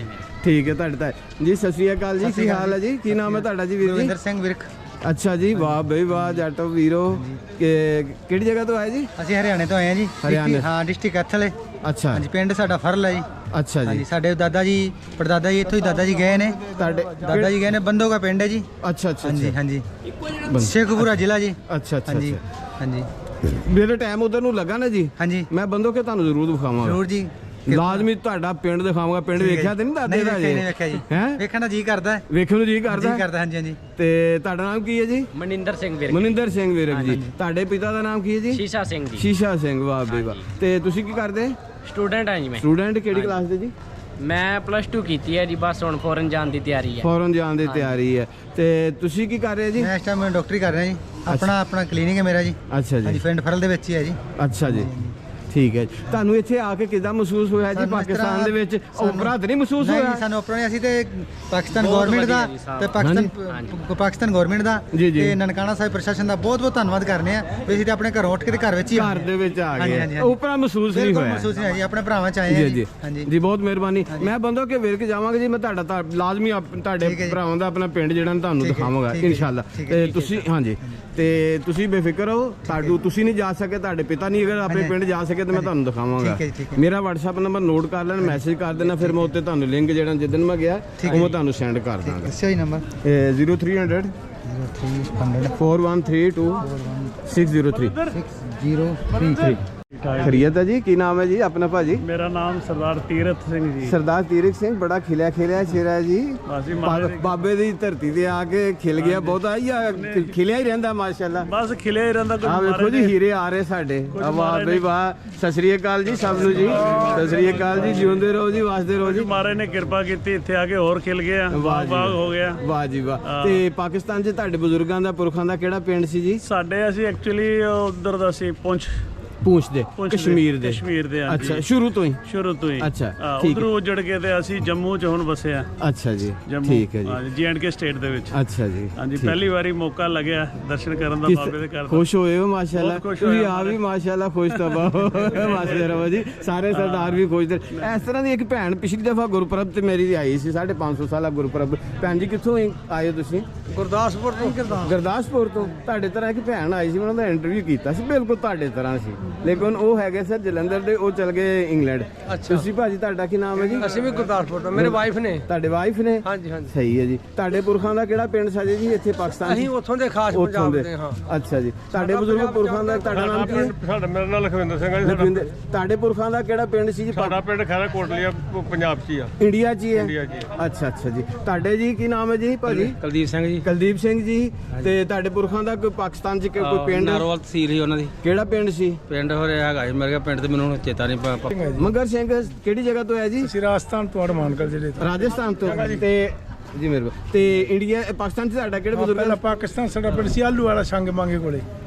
ਠੀਕ ਹੈ। ਤੁਹਾਡੇ ਤਾਂ ਜੀ। ਸਤਿ ਸ਼੍ਰੀ ਅਕਾਲ ਜੀ, ਕੀ ਹਾਲ ਹੈ ਜੀ? ਕੀ ਨਾਮ ਹੈ ਤੁਹਾਡਾ ਜੀ ਵੀਰ ਜੀ? ਗੁਰਵਿੰਦਰ ਸਿੰਘ ਵਿਰਕ। ਅੱਛਾ ਜੀ, ਵਾਹ ਬਈ ਵਾਹ ਜੱਟ ਵੀਰੋ। ਕਿਹੜੀ ਜਗ੍ਹਾ ਤੋਂ ਆਏ ਜੀ? ਅਸੀਂ ਹਰਿਆਣੇ ਤੋਂ ਆਏ ਹਾਂ ਜੀ। ਹਰਿਆਣੇ। ਹਾਂ, ਡਿਸਟ੍ਰਿਕਟ ਕੈਥਲ ਹੈ। ਅੱਛਾ ਹਾਂਜੀ, ਪਿੰਡ ਸਾਡਾ ਫਰਲ ਹੈ ਜੀ। ਅੱਛਾ ਜੀ। ਹਾਂਜੀ, ਸਾਡੇ ਦਾਦਾ ਜੀ, ਪੜਦਾਦਾ ਜੀ ਇੱਥੋਂ ਹੀ ਦਾਦਾ ਜੀ ਗਏ ਨੇ। ਤੁਹਾਡੇ ਦਾਦਾ ਜੀ ਗਏ ਨੇ ਬੰਦੋਕਾ ਪਿੰਡ ਹੈ ਜੀ। ਅੱਛਾ ਅੱਛਾ ਹਾਂਜੀ ਅੱਛਾ ਹਾਂਜੀ। ਸ਼ੇਖਪੁਰਾ ਜ਼ਿਲ੍ਹਾ ਜੀ। ਅੱਛਾ ਅੱਛਾ ਹਾਂਜੀ ਅੱਛਾ। ਹਾਂਜੀ ਮੇਰੇ ਟਾਈਮ ਉਧਰ ਨੂੰ ਲੱਗਾ ਨਾ ਜੀ, ਹਾਂਜੀ। ਮੈਂ ਬੰਦੋ ਕੇ ਤੁਹਾਨੂੰ ਜ਼ਰੂਰ ਦਿਖਾਵਾਂਗਾ। ਜ਼ਰੂਰ ਜੀ। ਲਾਜ਼ਮੀ ਤੁਹਾਡਾ ਪਿੰਡ ਦਿਖਾਵਾਂਗਾ। ਪਿੰਡ ਵੇਖਿਆ ਤੇ ਨਹੀਂ ਦਾਦੇ ਦਾ ਨਹੀਂ ਵੇਖਿਆ ਜੀ। ਹੈ? ਵੇਖਣ ਦਾ ਜੀ ਕਰਦਾ ਹੈ। ਵੇਖਣ ਨੂੰ ਜੀ ਜੀ ਕਰਦਾ? ਕਰਦਾ, ਹਾਂਜੀ ਹਾਂਜੀ। ਤੇ ਤੁਹਾਡਾ ਨਾਮ ਕੀ ਹੈ ਜੀ? ਮਨਿੰਦਰ ਸਿੰਘ ਵਿਰਕ। ਮਨਿੰਦਰ ਸਿੰਘ ਵਿਰਕ ਜੀ। ਤੁਹਾਡੇ ਪਿਤਾ ਦਾ ਨਾਮ ਕੀ ਹੈ ਜੀ? ਸ਼ੀਸ਼ਾ ਸਿੰਘ ਜੀ। ਸ਼ੀਸ਼ਾ ਸਿੰਘ। ਵਾਹ ਬਈ ਵਾਹ। ਤੇ ਤੁਸੀਂ ਕੀ ਕਰਦੇ? ਸਟੂਡੈਂਟ ਹਾਂ ਜੀ ਮੈਂ। ਸਟੂਡੈਂਟ ਕਿਹੜੀ ਕਲਾਸ ਦੇ ਜੀ? ਮੈਂ +2 ਕੀਤੀ ਹੈ ਜੀ, ਬਸ ਹੁਣ ਫੋਰਨ ਜਾਣ ਦੀ ਤਿਆਰੀ ਹੈ। ਫੌਰਨ ਜਾਣ ਦੀ ਤਿਆਰੀ ਹੈ। ਤੇ ਤੁਸੀਂ ਕੀ ਕਰ ਰਹੇ ਜੀ? ਮੈਂ ਇਸ ਟਾਈਮ ਡਾਕਟਰੀ ਕਰ ਰਿਹਾ ਜੀ। ਆਪਣਾ ਕਲੀਨਿਕ ਹੈ ਮੇਰਾ ਜੀ। ਅੱਛਾ ਹਾਂਜੀ, ਜੀ। ਪਿੰਡ ਫਰਲ ਦੇ ਵਿੱਚ ਹੀ ਹੈ ਜੀ। ਅੱਛਾ ਜੀ, ਠੀਕ ਹੈ ਜੀ। ਤੁਹਾਨੂੰ ਇੱਥੇ ਆ ਕੇ ਕਿੱਦਾਂ ਮਹਿਸੂਸ ਹੋਇਆ ਜੀ? ਸਾਨੂੰ ਇਸ ਪਾਕਿਸਤਾਨ ਤਰ੍ਹਾਂ ਦੇ ਵਿੱਚ ਉਪਰਾ ਤਾਂ ਨਹੀਂ ਮਹਿਸੂਸ ਨਹੀਂ ਹੋਇਆ? ਜੀ, ਸਾਨੂੰ ਆਪਣਾ ਅਸੀਂ ਤੇ ਪਾਕਿਸਤਾਨ ਗਵਰਨਮੈਂਟ ਦਾ ਤੇ ਪਾਕਿਸਤਾਨ ਗਵਰਨਮੈਂਟ ਦਾ ਜੀ, ਜੀ। ਤੇ ਨਨਕਾਣਾ ਸਾਹਿਬ ਪ੍ਰਸ਼ਾਸਨ ਦਾ ਬਹੁਤ ਬਹੁਤ ਧੰਨਵਾਦ ਕਰਨੇ ਆ ਵੀ ਅਸੀਂ ਤੇ ਆਪਣੇ ਘਰੋਂ ਉੱਠ ਕੇ ਤੇ ਘਰ ਵਿੱਚ ਹੀ ਘਰ ਦੇ ਵਿੱਚ ਆ ਹਾਂਜੀ, ਹਾਂਜੀ, ਗਏ, ਹਾਂਜੀ। ਉਪਰਾ ਮਹਿਸੂਸ ਨਹੀਂ ਬਿਲਕੁਲ ਹੋਇਆ? ਮਹਿਸੂਸ ਨਹੀਂ ਹੋਇਆ ਜੀ, ਆਪਣੇ ਭਰਾਵਾਂ ਚ ਆਏ ਜੀ ਆ ਜੀ ਹਾਂਜੀ ਜੀ, ਬਹੁਤ ਮਿਹਰਬਾਨੀ। ਮੈਂ ਬੰਦੋ ਕੇ ਵਿਰਕ ਜਾਵਾਂਗਾ ਜੀ। ਮੈਂ ਤੁਹਾਡਾ ਤਾਂ ਲਾਜ਼ਮੀ ਤੁਹਾਡੇ ਠੀਕ ਹੈ ਜੀ। ਭਰਾਵਾਂ ਦਾ ਆਪਣਾ ਪਿੰਡ ਜਿਹੜਾ ਨਾ ਤੁਹਾਨੂੰ ਠੀਕ ਹੈ, ਦਿਖਾਵਾਂਗਾ ਠੀਕ ਹੈ, ਇਨਸ਼ਾਅੱਲਾ। ਠੀਕ ਹੈ, ਤੇ ਠੀਕ ਹੈ। ਤੁਸੀਂ ਹਾਂਜੀ, ਤੇ ਤੁਸੀਂ ਬੇਫਿਕਰ ਹੋ। ਤੁਸੀਂ ਨਹੀਂ ਜਾ ਸਕੇ, ਤੁਹਾਡੇ ਪਿਤਾ ਨਹੀਂ ਅਗਰ ਆਪਣੇ ਪਿੰਡ ਜਾ ਸਕੇ ਤੇ ਮੈਂ ਤੁਹਾਨੂੰ ਦਿਖਾਵਾਂਗਾ। ਠੀਕ ਹੈ, ਠੀਕ ਹੈ। ਮੇਰਾ WhatsApp ਨੰਬਰ ਨੋਟ ਕਰ ਲੈਣ, ਮੈਸੇਜ ਕਰ ਦੇਣਾ, ਫਿਰ ਮੈਂ ਉੱਤੇ ਤੁਹਾਨੂੰ ਲਿੰਕ ਜਿਹੜਾ ਜਿੱਦਣ ਮੈਂ ਗਿਆ ਉਹ ਮੈਂ ਤੁਹਾਨੂੰ ਸੈਂਡ ਕਰ ਦਾਂਗਾ। ਦੱਸਿਓ ਜੀ ਨੰਬਰ 0300 0300 4132 603 603 ਖਰੀਅਤ ਹੈ ਜੀ। ਕੀ ਨਾਮ ਹੈ ਜੀ ਆਪਣਾ ਭਾਜੀ? ਮੇਰਾ ਨਾਮ ਸਰਦਾਰ ਤੀਰਥ ਸਿੰਘ ਜੀ। ਸਰਦਾਰ ਤੀਰਥ ਸਿੰਘ, ਬੜਾ ਖਿਲਿਆ ਚਿਹਰਾ ਹੈ ਜੀ। ਬਸ ਜੀ, ਮਹਾਰਾਜ ਬਾਬੇ ਦੀ ਧਰਤੀ ਤੇ ਆ ਕੇ ਖਿਲ ਗਿਆ ਬਹੁਤਾ ਜਾਂ ਖਿਲਿਆ ਹੀ ਰਹਿੰਦਾ? ਮਾਸ਼ਾਅੱਲਾ, ਬਸ ਖਿਲਿਆ ਹੀ ਰਹਿੰਦਾ। ਆ ਵੇਖੋ ਜੀ ਹੀਰੇ ਆ ਰਹੇ ਸਾਡੇ। ਵਾਹ ਬਈ ਵਾਹ, ਸਤਿ ਸ੍ਰੀ ਅਕਾਲ ਜੀ ਸਭ ਨੂੰ ਜੀ, ਸਤਿ ਸ੍ਰੀ ਅਕਾਲ ਜੀ, ਜਿਉਂਦੇ ਰਹੋ ਜੀ, ਵਾਸਦੇ ਰਹੋ ਜੀ। ਮਹਾਰਾਜ ਨੇ ਕਿਰਪਾ ਕੀਤੀ, ਇੱਥੇ ਆ ਕੇ ਹੋਰ ਖਿਲ ਗਿਆ, ਵਾਹ ਜੀ ਬਾਗ ਹੋ ਗਿਆ। ਵਾਹ ਜੀ ਵਾਹ। ਤੇ ਪਾਕਿਸਤਾਨ 'ਚ ਤੁਹਾਡੇ ਬਜ਼ੁਰਗਾਂ ਦਾ ਪੁਰਖਾਂ ਦਾ ਕਿਹੜਾ ਪਿੰਡ ਸੀ ਜੀ? ਸਾਡੇ ਅਸੀਂ ਐਕਚੁਅਲੀ ਉਧਰ ਦਾ ਸੀ ਪੂੰਛ ਦੇ, ਕਸ਼ਮੀਰ ਦੇ। ਹਾਂਜੀ। ਅੱਛਾ, ਸ਼ੁਰੂ ਤੋਂ ਹੀ? ਸ਼ੁਰੂ ਤੋਂ ਹੀ। ਅੱਛਾ, ਠੀਕ ਉਧਰੋਂ ਉੱਜੜ ਕੇ ਤੇ ਅਸੀਂ ਜੰਮੂ 'ਚ ਹੁਣ ਵਸੇ ਆ। ਅੱਛਾ ਜੀ, ਜੰਮੂ, ਠੀਕ ਹੈ ਜੀ। J&K ਸਟੇਟ ਦੇ ਵਿੱਚ। ਅੱਛਾ ਜੀ, ਹਾਂਜੀ, ਠੀਕ। ਪਹਿਲੀ ਵਾਰੀ ਮੌਕਾ ਲੱਗਿਆ ਦਰਸ਼ਨ ਕਰਨ ਦਾ ਬਾਬੇ ਦੇ ਘਰ ਦਾ। ਖੁਸ਼ ਹੋਏ ਹੋ? ਮਾਸ਼ਾਅੱਲਾ, ਬਹੁਤ ਖੁਸ਼ ਤੁਸੀਂ ਹੋਇਆ ਆ ਵੀ ਮਾਸ਼ਾਅੱਲਾ ਖੁਸ਼ ਤਬਾ ਵਾਸਦੇ ਰਹੋ ਜੀ, ਸਾਰੇ ਸਰਦਾਰ ਵੀ ਖੁਸ਼ ਨੇ। ਇਸ ਤਰ੍ਹਾਂ ਦੀ ਇੱਕ ਭੈਣ ਪਿਛਲੀ ਦਫਾ ਗੁਰਪੁਰਬ ਤੇ ਮੇਰੀ ਆਈ ਸੀ, 550 ਸਾਲਾ ਗੁਰਪੁਰਬ। ਭੈਣ ਜੀ ਕਿੱਥੋਂ ਆਏ ਹੋ ਤੁਸੀਂ? ਗੁਰਦਾਸਪੁਰ ਤੋਂ। ਗੁਰਦਾਸਪੁਰ ਤੋਂ। ਤੁਹਾਡੇ ਤਰ੍ਹਾਂ ਇੱਕ ਭੈਣ ਆਈ ਸੀ, ਉਹਨਾਂ ਦਾ ਇੰਟਰਵਿਊ ਕੀਤਾ ਸੀ, ਬਿਲਕੁਲ ਤੁਹਾਡੇ ਤਰ੍ਹਾਂ ਸੀ, ਲੇਕਿਨ ਉਹ ਹੈਗੇ ਸਰ ਜਲੰਧਰ ਦੇ, ਉਹ ਚਲ ਗਏ ਇੰਗਲੈਂਡ। ਤੁਸੀਂ ਭਾਜੀ ਤੁਹਾਡਾ ਕੀ ਨਾਮ ਹੈ ਜੀ? ਅਸੀਂ ਵੀ ਗੁਰਦਾਸਪੁਰ ਤੋਂ, ਮੇਰੇ ਵਾਈਫ ਨੇ। ਤੁਹਾਡੇ ਵਾਈਫ ਨੇ? ਹਾਂਜੀ ਹਾਂਜੀ। ਸਹੀ ਹੈ ਜੀ। ਤੁਹਾਡੇ ਪੁਰਖਾਂ ਦਾ ਕਿਹੜਾ ਪਿੰਡ ਸਾਜੇ ਜੀ ਇੱਥੇ ਪਾਕਿਸਤਾਨ? ਅਸੀਂ ਉੱਥੋਂ ਦੇ ਖਾਸ ਪੰਜਾਬ ਦੇ ਹਾਂ। ਅੱਛਾ ਜੀ। ਤੁਹਾਡੇ ਬਜ਼ੁਰਗ ਪੁਰਖਾਂ ਦਾ ਤੁਹਾਡਾ ਨਾਮ ਕੀ ਹੈ? ਸਾਡਾ ਮੇਰਾ ਨਾਮ ਲਖਵਿੰਦਰ ਸਿੰਘ ਹੈ। ਲਖਵਿੰਦਰ। ਤੁਹਾਡੇ ਪੁਰਖਾਂ ਦਾ ਕਿਹੜਾ ਪਿੰਡ ਸੀ ਜੀ? ਸਾਡਾ ਪਿੰਡ ਖੈਰਾ ਕੋਟਲੀਆ, ਪੰਜਾਬ 'ਚ ਹੀ ਆ। ਇੰਡੀਆ 'ਚ ਹੀ ਹੈ? ਇੰਡੀਆ 'ਚ ਹੀ। ਅੱਛਾ ਅੱਛਾ ਜੀ। ਤੁਹਾਡੇ ਜੀ ਕੀ ਨਾਮ ਹੈ ਜੀ ਭਾਜੀ? ਕੁਲਦੀਪ ਸਿੰਘ ਜੀ। ਕੁਲਦੀਪ ਸਿੰਘ ਜੀ। ਤੇ ਤੁਹਾਡੇ ਪੁਰਖਾਂ ਦਾ ਕੋਈ ਪਾਕਿਸਤਾਨ 'ਚ ਕੋਈ ਪਿੰਡ? ਨਾਰੋਵਾਲ ਤਹਿਸੀਲ ਹੀ ਉਹਨਾਂ ਦੀ। ਕਿਹੜਾ ਪਿੰਡ ਸੀ? ਪਿੰਡ ਹੋ ਰਿਹਾ ਹੈਗਾ ਜੀ ਮੇਰੇ ਕੋਲ, ਪਿੰਡ ਤੇ ਮੈਨੂੰ ਹੁਣ ਚੇਤਾ ਨਹੀਂ ਮਗਰ ਸਿੰਘ ਕਿਹੜੀ ਜਗ੍ਹਾ ਤੋਂ ਹੈ ਜੀ? ਅਸੀਂ ਰਾਜਸਥਾਨ ਤੋਂ ਹਨੂਮਾਨਗੜ੍ਹ ਜ਼ਿਲ੍ਹੇ ਤੋਂ। ਰਾਜਸਥਾਨ ਤੋਂ। ਤੇ ਜੀ ਮੇਰੇ ਕੋਲ ਤੇ ਇੰਡੀਆ ਪਾਕਿਸਤਾਨ 'ਚ ਤੁਹਾਡਾ ਕਿਹੜੇ ਬਜ਼ੁਰਗ? ਪਹਿਲਾਂ ਪਾਕਿਸਤਾਨ ਸਾਡਾ ਪਿੰਡ ਸੀ ਆਲੂ ਵਾਲਾ ਸ਼ੰਗ ਮਾਂਗੇ ਕੋਲੇ।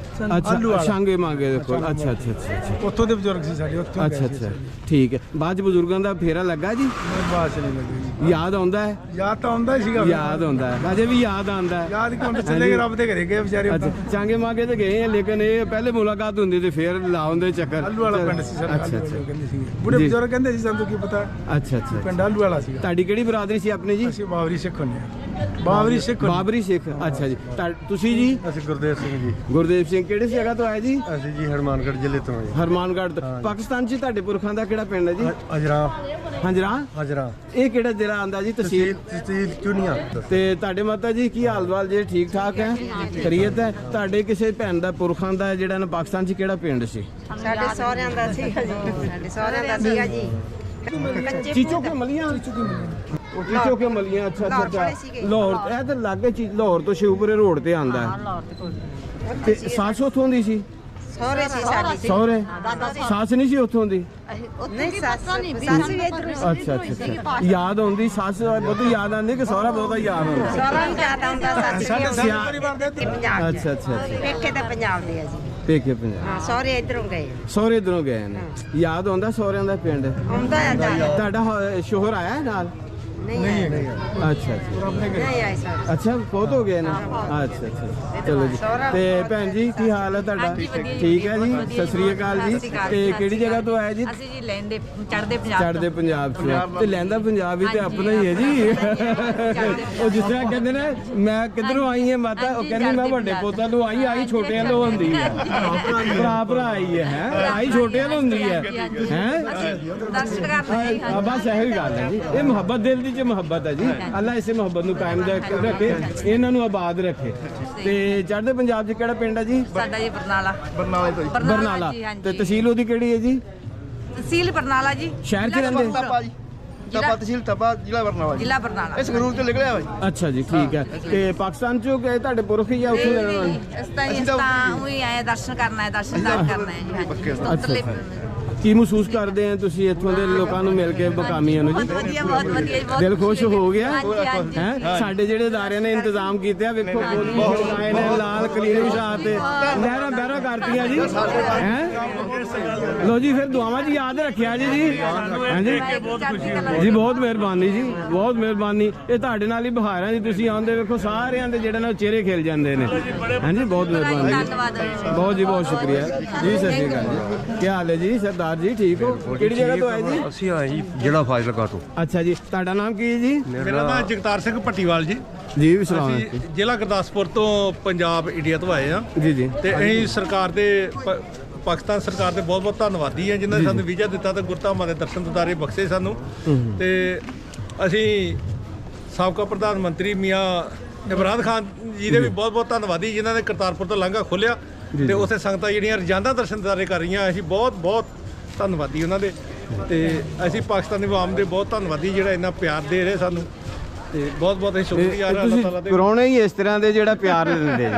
ਅੱਛਾ, ਸ਼ਾਂਗੇ ਮਾਂਗੇ ਦੇ ਕੋਲ। ਅੱਛਾ ਅੱਛਾ ਅੱਛਾ। ਉੱਥੋਂ ਦੇ ਬਜ਼ੁਰਗ ਸੀ ਸਾਡੇ, ਉੱਥੋਂ ਅੱਛਾ ਅੱਛਾ, ਠੀਕ ਹੈ। ਬਾਅਦ 'ਚ ਬਜ਼ੁਰਗਾਂ ਦਾ ਫੇਰਾ ਲੱਗਾ ਜੀ? ਬਾਤ ਨਹੀਂ ਲੱਗੀ। ਯਾਦ ਆਉਂਦਾ ਹੈ? ਯਾਦ ਤਾਂ ਆਉਂਦਾ ਹੀ ਸੀਗਾ। ਯਾਦ ਆਉਂਦਾ ਹੈ, ਅਜੇ ਵੀ ਯਾਦ ਆਉਂਦਾ ਹੈ। ਯਾਦ ਕਿਉਂ? ਚਲੇ ਗਏ, ਰੱਬ ਦੇ ਘਰੇ ਗਏ ਵਿਚਾਰੇ। ਅੱਛਾ, ਚਾਂਗੇ ਮਾਂਗੇ ਤੇ ਗਏ ਆ, ਲੇਕਿਨ ਇਹ ਪਹਿਲੇ ਮੁਲਾਕਾਤ ਹੁੰਦੀ ਤੇ ਫੇਰ ਲਾਉਂਦੇ ਚੱਕਰ। ਆਲੂ ਵਾਲਾ ਪਿੰਡ ਸੀ ਸਰ। ਅੱਛਾ ਅੱਛਾ, ਕਹਿੰਦੇ ਸੀ ਬੁੜੇ ਜੀ। ਬਜ਼ੁਰਗ ਕਹਿੰਦੇ ਸੀ, ਸਾਨੂੰ ਕੀ ਪਤਾ। ਅੱਛਾ ਅੱਛਾ। ਪਿੰਡ ਆਲੂ ਵਾਲਾ ਸੀਗਾ। ਤੁਹਾਡੀ ਕਿਹੜੀ ਬਰਾਦਰੀ ਸੀ ਆਪਣੀ ਜੀ? ਅਸੀਂ ਬਾਬਰੀ ਸਿੱਖ ਹੁੰਦੇ ਆ। ਬਾਬਰੀ ਸਿੱਖ। ਬਾਬਰੀ ਸਿੱਖ। ਅੱਛਾ ਜੀ। ਤੁਸੀਂ ਜੀ? ਅਸੀਂ ਗੁਰਦੇਵ ਸਿੰਘ ਜੀ। ਗੁਰਦੇਵ ਸਿੰਘ ਕਿਹੜੀ ਜਗ੍ਹਾ ਤੋਂ ਆਏ ਜੀ? ਅਸੀਂ ਜੀ ਹਨੂਮਾਨਗੜ੍ਹ ਜ਼ਿਲ੍ਹੇ ਤੋਂ ਆਏ। ਹਨੂਮਾਨਗੜ੍ਹ ਤੋਂ। ਪਾਕਿਸਤਾਨ 'ਚ ਤੁਹਾਡੇ ਪੁਰਖਾਂ ਦਾ ਕਿਹੜਾ ਪਿੰਡ ਹੈ ਜੀ? ਹਜਰਾ। ਹੰਜਰਾ। ਇਹ ਕਿਹੜਾ ਜ਼ਿਲ੍ਹਾ ਆਂਦਾ ਜੀ? ਤਹਿਸੀਲ ਚੁਨੀਆ। ਤੇ ਤੁਹਾਡੇ ਮਾਤਾ ਜੀ ਕੀ ਹਾਲ-ਵਾਲ ਜੇ ਠੀਕ ਠਾਕ ਹੈ? ਖਰੀਅਤ ਹੈ? ਤੁਹਾਡੇ ਕਿਸੇ ਭੈਣ ਦਾ ਪੁਰਖਾਂ ਦਾ ਜਿਹੜਾ ਨਾ ਪਾਕਿਸਤਾਨ 'ਚ ਕਿਹੜਾ ਪਿੰਡ ਸੀ? ਸਾਡੇ ਸਹੁਰਿਆਂ ਦਾ ਸੀਗਾ ਜੀ। ਸਾਡੇ ਸਹੁਰਿਆਂ ਦਾ ਸੀਗਾ ਜੀ। ਚੀਚੋ ਕੇ ਮਲੀਆਂ? ਉਹ ਚੀਚੋ ਕੇ ਮਲੀਆਂ। ਅੱਛਾ ਅੱਛਾ ਅੱਛਾ। ਲਾਹੌਰ। ਇਹ ਤਾਂ ਲਾਗੇ ਲਾਹੌਰ ਤੋਂ ਸ਼ਿਵਪੁਰੇ ਰੋਡ ਤੇ ਆਂਦਾ ਹੈ। ਤੇ ਸੱਸ ਉੱਥੋਂ ਦੀ ਸੀ? ਸਹੁਰੇ ਸੀ ਸਾਡੀ। ਸਹੁਰੇ? ਸੱਸ ਨਹੀਂ ਸੀ ਉੱਥੋਂ ਦੀ? ਨਹੀਂ, ਸੱਸ ਵੀ ਇੱਧਰ ਸੀ। ਅੱਛਾ ਅੱਛਾ। ਯਾਦ ਆਉਂਦੀ ਸੱਸ ਬਹੁਤ ਯਾਦ ਆਉਂਦੀ ਕਿ ਸਹੁਰਾ ਬਹੁਤਾ ਯਾਦ ਆਉਂਦਾ? ਸਹੁਰਾ ਵੀ ਜ਼ਿਆਦਾ ਆਉਂਦਾ, ਸੱਸ ਵੀ ਆਉਂਦੀ। ਪੰਜਾਬ ਅੱਛਾ ਅੱਛਾ ਅੱਛਾ। ਪੇਕੇ ਤਾਂ ਪੰਜਾਬ ਦੇ ਆ ਜੀ। ਪੇਕੇ ਪੰਜਾਬ। ਹਾਂ, ਸਹੁਰੇ ਇੱਧਰੋਂ ਗਏ। ਸਹੁਰੇ ਇੱਧਰੋਂ ਗਏ ਨੇ। ਯਾਦ ਆਉਂਦਾ ਸਹੁਰਿਆਂ ਦਾ ਪਿੰਡ? ਆਉਂਦਾ ਆ ਜਾਂਦਾ। ਤੁਹਾਡਾ ਸ਼ੋਹਰ ਆਇਆ ਨਾਲ? ਨਹੀਂ ਅੱਛਾ ਅੱਛਾ। ਨਹੀਂ ਆਈ ਸਰ। ਅੱਛਾ, ਬਹੁਤ ਹੋ ਗਏ ਨੇ। ਅੱਛਾ ਅੱਛਾ, ਚਲੋ ਜੀ। ਤੇ ਭੈਣ ਜੀ ਕੀ ਹਾਲ ਹੈ ਤੁਹਾਡਾ? ਠੀਕ ਹੈ ਜੀ, ਸਤਿ ਸ੍ਰੀ ਅਕਾਲ ਜੀ। ਤੇ ਕਿਹੜੀ ਜਗ੍ਹਾ ਤੋਂ ਆਏ ਜੀ? ਅਸੀਂ ਜੀ ਲੈਂਦੇ ਚੜਦੇ ਪੰਜਾਬ ਚੜ੍ਹਦੇ ਪੰਜਾਬ ਤੋਂ। ਤੇ ਲਹਿੰਦਾ ਪੰਜਾਬ ਵੀ ਤੇ ਆਪਣਾ ਹੀ ਹੈ ਜੀ। ਉਹ ਜਿਸ ਤਰ੍ਹਾਂ ਕਹਿੰਦੇ ਨੇ ਮੈਂ ਕਿੱਧਰੋਂ ਆਈ ਹਾਂ ਮਾਤਾ, ਉਹ ਕਹਿੰਦੀ ਮੈਂ ਵੱਡੇ ਪੋਤਾ ਤੋਂ ਆਈ ਛੋਟਿਆਂ ਤੋਂ ਹੁੰਦੀ ਹੈ। ਭਰਾ ਆਈ ਹੈ, ਆਈ ਛੋਟਿਆਂ ਤੋਂ ਹੁੰਦੀ ਹੈ। ਦਰਸ਼ਨ ਕਰਦੇ ਹਾਂ, ਬਸ ਇਹੋ ਹੀ ਗੱਲ ਹੈ ਜੀ। ਇਹ ਮੁਹੱਬਤ ਦਿਲ ਦੀ ਮੁਹੱਬਤ ਹੈ ਜੀ। ਅੱਲਾ ਇਸੇ ਮੁਹੱਬਤ ਨੂੰ ਕਾਇਮ ਰੱਖੇ, ਇਹਨਾਂ ਨੂੰ ਆਬਾਦ ਰੱਖੇ। ਤੇ ਚੜ੍ਹਦੇ ਪੰਜਾਬ 'ਚ ਕਿਹੜਾ ਪਿੰਡ ਹੈ ਜੀ? ਸਾਡਾ ਜੀ ਬਰਨਾਲਾ। ਬਰਨਾਲਾ। ਤੇ ਤਹਿਸੀਲ ਉਹਦੀ ਕਿਹੜੀ ਹੈ ਜੀ? ਤਹਿਸੀਲ ਬਰਨਾਲਾ ਜੀ। ਸ਼ਹਿਰ 'ਚ ਰਹਿੰਦੇ? ਤਪਾ ਤਹਿਸੀਲ ਤਪਾ ਜ਼ਿਲ੍ਹਾ ਬਰਨਾਲਾ। ਜ਼ਿਲ੍ਹਾ ਬਰਨਾਲਾ। ਇਸ ਸੰਗਰੂਰ ਤੋਂ ਨਿਕਲਿਆ ਹੋਇਆ। ਅੱਛਾ ਜੀ, ਠੀਕ ਹੈ। ਤੇ ਪਾਕਿਸਤਾਨ 'ਚੋਂ ਗਏ ਤੁਹਾਡੇ ਪੁਰਖ ਜਾਂ ਉੱਥੋਂ ਦੇ ਰਹਿਣ ਵਾਲੇ? ਅਸੀਂ ਤਾਂ ਉਹੀ ਆਏ ਦਰਸ਼ਨ ਕਰਨਾ ਹੈ, ਦਰਸ਼ਨਦਾਰ ਕਰਨਾ ਹੈ ਜੀ। ਹਾਂਜੀ। ਕੀ ਮਹਿਸੂਸ ਕਰਦੇ ਆ ਤੁਸੀਂ ਇੱਥੋਂ ਦੇ ਲੋਕਾਂ ਨੂੰ ਮਿਲ ਕੇ, ਮੁਕਾਮੀਆਂ ਨੂੰ ਜੀ? ਬਹੁਤ ਵਧੀਆ ਜੀ, ਬਹੁਤ ਦਿਲ ਖੁਸ਼ ਹੋ ਗਿਆ ਹਾਂਜੀ। ਹੈ? ਸਾਡੇ ਜਿਹੜੇ ਅਦਾਰਿਆਂ ਨੇ ਇੰਤਜ਼ਾਮ ਕੀਤੇ ਆ, ਵੇਖੋ ਗੋਲੀ ਆਏ ਨੇ, ਲਾਲ ਕਲੀਨ ਵਿਛਾ ਤੇ ਲਹਿਰਾਂ ਬਹਿਰਾਂ ਕਰਤੀਆਂ ਜੀ। ਹੈ ਲੋ ਜੀ, ਫਿਰ ਦੁਆਵਾਂ 'ਚ ਯਾਦ ਰੱਖਿਆ ਜੀ। ਹਾਂਜੀ ਜੀ, ਬਹੁਤ ਮਿਹਰਬਾਨੀ ਜੀ, ਬਹੁਤ ਮਿਹਰਬਾਨੀ। ਇਹ ਤੁਹਾਡੇ ਨਾਲ ਹੀ ਬਹਾਰਾਂ ਜੀ, ਤੁਸੀਂ ਆਉਂਦੇ ਵੇਖੋ ਸਾਰਿਆਂ ਦੇ ਜਿਹੜੇ ਨਾਲ ਚਿਹਰੇ ਖਿਲ ਜਾਂਦੇ ਨੇ। ਹਾਂਜੀ, ਬਹੁਤ ਮਿਹਰਬਾਨੀ ਜੀ, ਬਹੁਤ ਜੀ, ਬਹੁਤ ਸ਼ੁਕਰੀਆ ਜੀ। ਸਤਿ ਸ਼੍ਰੀ ਅਕਾਲ ਜੀ। ਕੀ ਹਾਲ ਹੈ ਜੀ ਸਰਦਾਰ ਜੀ? ਠੀਕ ਹੋ? ਕਿਹੜੀ ਜਗ੍ਹਾ ਤੋਂ ਆਏ ਜੀ? ਅਸੀਂ ਆਏ ਜੀ ਜ਼ਿਲ੍ਹਾ ਫਾਜ਼ਿਲਕਾ ਤੋਂ। ਅੱਛਾ ਜੀ, ਤੁਹਾਡਾ ਨਾਮ ਕੀ ਹੈ ਜੀ? ਮੇਰਾ ਨਾਮ ਜਗਤਾਰ ਸਿੰਘ ਭੱਟੀਵਾਲ ਜੀ। ਜੀ ਵੀ ਸਲਾਮ ਅਸੀਂ ਜ਼ਿਲ੍ਹਾ ਗੁਰਦਾਸਪੁਰ ਤੋਂ ਪੰਜਾਬ ਇੰਡੀਆ ਤੋਂ ਆਏ ਆ ਜੀ ਜੀ। ਤੇ ਅਸੀਂ ਸਰਕਾਰ ਦੇ ਪਾਕਿਸਤਾਨ ਸਰਕਾਰ ਦੇ ਬਹੁਤ ਬਹੁਤ ਧੰਨਵਾਦੀ ਆ, ਜਿਨ੍ਹਾਂ ਨੇ ਸਾਨੂੰ ਵੀਜ਼ਾ ਦਿੱਤਾ ਤੇ ਗੁਰਧਾਮਾਂ ਦੇ ਦਰਸ਼ਨ ਦਿਦਾਰੇ ਬਖਸ਼ੇ ਸਾਨੂੰ। ਤੇ ਅਸੀਂ ਸਾਬਕਾ ਪ੍ਰਧਾਨ ਮੰਤਰੀ ਮੀਆਂ ਇਮਰਾਨ ਖਾਨ ਜੀ ਦੇ ਵੀ ਬਹੁਤ ਬਹੁਤ ਧੰਨਵਾਦੀ, ਜਿਨ੍ਹਾਂ ਨੇ ਕਰਤਾਰਪੁਰ ਤੋਂ ਲਾਂਘਾ ਖੋਲ੍ਹਿਆ ਤੇ ਉੱਥੇ ਸੰਗਤਾਂ ਜਿਹੜੀਆਂ ਰੋਜ਼ਾਨਾ ਦਰਸ਼ਨ ਦਿਦਾਰੇ ਕਰ ਰਹੀਆਂ, ਅਸੀਂ ਬਹੁਤ ਬਹੁਤ ਧੰਨਵਾਦੀ ਉਹਨਾਂ ਦੇ। ਤੇ ਅਸੀਂ ਪਾਕਿਸਤਾਨੀ ਆਵਾਮ ਦੇ ਬਹੁਤ ਧੰਨਵਾਦੀ ਜਿਹੜਾ ਇੰਨਾ ਪਿਆਰ ਦੇ ਰਹੇ ਸਾਨੂੰ, ਤੇ ਬਹੁਤ ਬਹੁਤ ਅਸੀਂ ਸ਼ੁਕਰੀਆ ਅੱਲਾਹ ਤੁਸੀਂ ਤਾਲਾ ਦੇ। ਪ੍ਰਾਹੁਣੇ ਹੀ ਇਸ ਤਰ੍ਹਾਂ ਦੇ ਜਿਹੜਾ ਪਿਆਰ ਦਿੰਦੇ ਜੇ,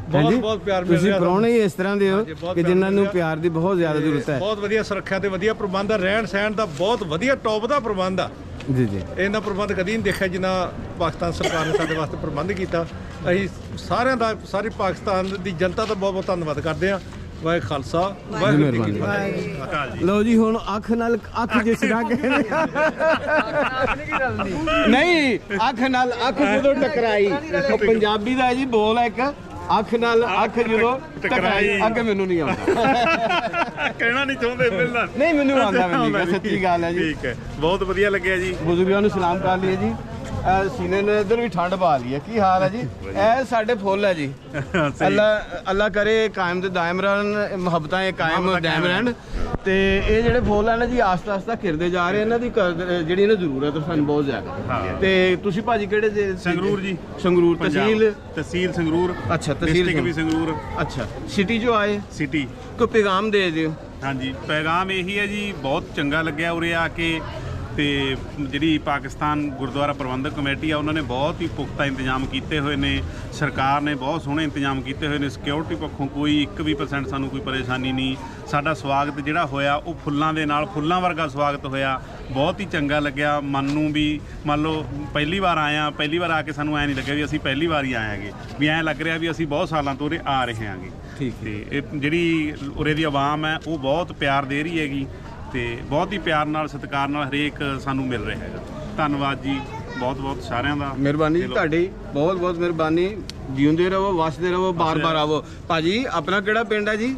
ਬਹੁਤ ਬਹੁਤ ਪਿਆਰ ਮਿਲ ਤੁਸੀਂ ਰਿਹਾ ਪ੍ਰਾਹੁਣੇ ਹੀ ਇਸ ਤਰ੍ਹਾਂ ਦੇ ਹੋ ਹਾਂਜੀ, ਬਹੁਤ ਕਿ ਪਿਆਰ ਜਿਨ੍ਹਾਂ ਨੂੰ ਮਿਲ ਰਿਹਾ। ਪਿਆਰ ਦੀ ਬਹੁਤ ਜ਼ਿਆਦਾ ਜ਼ਰੂਰਤ ਹੈ। ਬਹੁਤ ਵਧੀਆ ਸੁਰੱਖਿਆ ਤੇ ਵਧੀਆ ਪ੍ਰਬੰਧ ਆ, ਰਹਿਣ ਸਹਿਣ ਦਾ ਬਹੁਤ ਵਧੀਆ ਟੌਪ ਦਾ ਪ੍ਰਬੰਧ ਆ। ਜੀ ਜੀ ਇਹਨਾਂ ਪ੍ਰਬੰਧ ਕਦੀ ਨਹੀਂ ਦੇਖਿਆ ਜਿੰਨਾ ਪਾਕਿਸਤਾਨ ਸਰਕਾਰ ਨੇ ਸਾਡੇ ਵਾਸਤੇ ਪ੍ਰਬੰਧ ਕੀਤਾ। ਅਸੀਂ ਸਾਰਿਆਂ ਦਾ, ਸਾਰੀ ਪਾਕਿਸਤਾਨ ਦੀ ਜਨਤਾ ਦਾ ਬਹੁਤ ਬਹੁਤ ਧੰਨਵਾਦ ਕਰਦੇ ਹਾਂ। ਵਾਹਿਗੁਰੂ ਖਾਲਸਾ ਵਾਹਿਗੁਰੂ ਜੀ ਕੀ ਫਤਿਹ। ਲਓ ਜੀ ਹੁਣ ਅੱਖ ਨਾਲ ਅੱਖ ਜਿਸ ਤਰ੍ਹਾਂ ਕਹਿੰਦੇ ਨਹੀਂ, ਅੱਖ ਨਾਲ ਅੱਖ ਜਦੋਂ ਟਕਰਾਈ, ਉਹ ਪੰਜਾਬੀ ਦਾ ਜੀ ਬੋਲ ਹੈ ਇੱਕ, ਅੱਖ ਨਾਲ ਅੱਖ ਜਦੋਂ ਟਕਰਾਈ। ਅੱਗੇ ਮੈਨੂੰ ਨਹੀਂ ਆਉਂਦਾ, ਕਹਿਣਾ ਨਹੀਂ ਚਾਹੁੰਦੇ ਮਿਲਣਾ ਨਹੀਂ ਮੈਨੂੰ ਆਉਂਦਾ, ਮੈਨੂੰ ਸੱਚੀ ਗੱਲ ਹੈ ਜੀ। ਠੀਕ ਹੈ, ਬਹੁਤ ਵਧੀਆ ਲੱਗਿਆ ਜੀ। ਬਜ਼ੁਰਗਾਂ ਨੂੰ ਸਲਾਮ ਕਰ ਲਈਏ ਜੀ। ਸੀਨੇ ਨੇ ਇੱਧਰ ਵੀ ਠੰਡ ਪਾ ਲਈ ਹੈ। ਕੀ ਹਾਲ ਹੈ ਜੀ? ਇਹ ਸਾਡੇ ਫੁੱਲ ਹੈ ਜੀ। ਅੱਲਾ ਕਰੇ ਕਾਇਮ ਤੇ ਦਾਇਮ ਰਹਿਣ, ਮੁਹੱਬਤਾਂ ਇਹ ਕਾਇਮ ਦਾਇਮ ਰਹਿਣ। ਤੇ ਇਹ ਜਿਹੜੇ ਫੁੱਲ ਹਨ ਜੀ ਆਸਤਾ ਆਸਤਾ ਖਿਰਦੇ ਜਾ ਰਹੇ, ਇਹਨਾਂ ਦੀ ਜਿਹੜੀ ਇਹਨਾਂ ਜ਼ਰੂਰਤ ਹੈ ਸਾਨੂੰ ਬਹੁਤ ਜ਼ਿਆਦਾ। ਤੇ ਤੁਸੀਂ ਭਾਜੀ ਕਿਹੜੇ ਦੇ? ਸੰਗਰੂਰ ਜੀ। ਸੰਗਰੂਰ ਤਹਿਸੀਲ ਸੰਗਰੂਰ। ਅੱਛਾ, ਤਹਿਸੀਲ ਡਿਸਟ੍ਰਿਕਟ ਵੀ ਸੰਗਰੂਰ। ਅੱਛਾ, ਸਿਟੀ ਜੋ ਆਏ ਸਿਟੀ। ਕੋਈ ਪੈਗਾਮ ਦੇ ਦਿਓ। ਹਾਂਜੀ, ਪੈਗਾਮ ਇਹੀ ਹੈ ਜੀ, ਬਹੁਤ ਚੰਗਾ ਲੱਗਿਆ ਉਰੇ ਆ ਕੇ। ਤੇ ਜਿਹੜੀ ਪਾਕਿਸਤਾਨ ਗੁਰਦੁਆਰਾ ਪ੍ਰਬੰਧਕ ਕਮੇਟੀ ਆ, ਉਹਨਾਂ ਨੇ ਬਹੁਤ ਹੀ ਪੁਖਤਾ ਇੰਤਜ਼ਾਮ ਕੀਤੇ ਹੋਏ ਨੇ। ਸਰਕਾਰ ਨੇ ਬਹੁਤ ਸੋਹਣੇ ਇੰਤਜ਼ਾਮ ਕੀਤੇ ਹੋਏ ਨੇ। ਸਿਕਿਉਰਿਟੀ ਪੱਖੋਂ ਕੋਈ 1% ਸਾਨੂੰ ਕੋਈ ਪਰੇਸ਼ਾਨੀ ਨਹੀਂ। ਸਾਡਾ ਸਵਾਗਤ ਜਿਹੜਾ ਹੋਇਆ ਉਹ ਫੁੱਲਾਂ ਦੇ ਨਾਲ, ਫੁੱਲਾਂ ਵਰਗਾ ਸਵਾਗਤ ਹੋਇਆ। ਬਹੁਤ ਹੀ ਚੰਗਾ ਲੱਗਿਆ ਮਨ ਨੂੰ ਵੀ। ਮੰਨ ਲਓ ਪਹਿਲੀ ਵਾਰ ਆਇਆ, ਪਹਿਲੀ ਵਾਰ ਆ ਕੇ ਸਾਨੂੰ ਐਂ ਨਹੀਂ ਲੱਗਿਆ ਵੀ ਅਸੀਂ ਪਹਿਲੀ ਵਾਰ ਹੀ ਆਏਗੇ, ਵੀ ਐਂ ਲੱਗ ਰਿਹਾ ਵੀ ਅਸੀਂ ਬਹੁਤ ਸਾਲਾਂ ਤੋਂ ਉਰੇ ਆ ਰਹੇ ਹਾਂਗੇ। ਠੀਕ। ਤੇ ਇਹ ਜਿਹੜੀ ਉਰੇ ਦੀ ਆਵਾਮ ਹੈ ਉਹ ਬਹੁਤ ਪਿਆਰ ਦੇ ਰਹੀ ਹੈਗੀ, ਤੇ ਬਹੁਤ ਹੀ ਪਿਆਰ ਨਾਲ, ਸਤਿਕਾਰ ਨਾਲ ਹਰੇਕ ਸਾਨੂੰ ਮਿਲ ਰਿਹਾ ਹੈਗਾ। ਧੰਨਵਾਦ ਜੀ, ਬਹੁਤ ਬਹੁਤ ਸਾਰਿਆਂ ਦਾ। ਮਿਹਰਬਾਨੀ ਜੀ ਤੁਹਾਡੀ, ਬਹੁਤ ਬਹੁਤ ਮਿਹਰਬਾਨੀ। ਜਿਉਂਦੇ ਰਹੋ, ਵਸਦੇ ਰਹੋ, ਬਾਰ-ਬਾਰ ਆਵੋ। ਭਾਜੀ ਆਪਣਾ ਕਿਹੜਾ ਪਿੰਡ ਹੈ ਜੀ?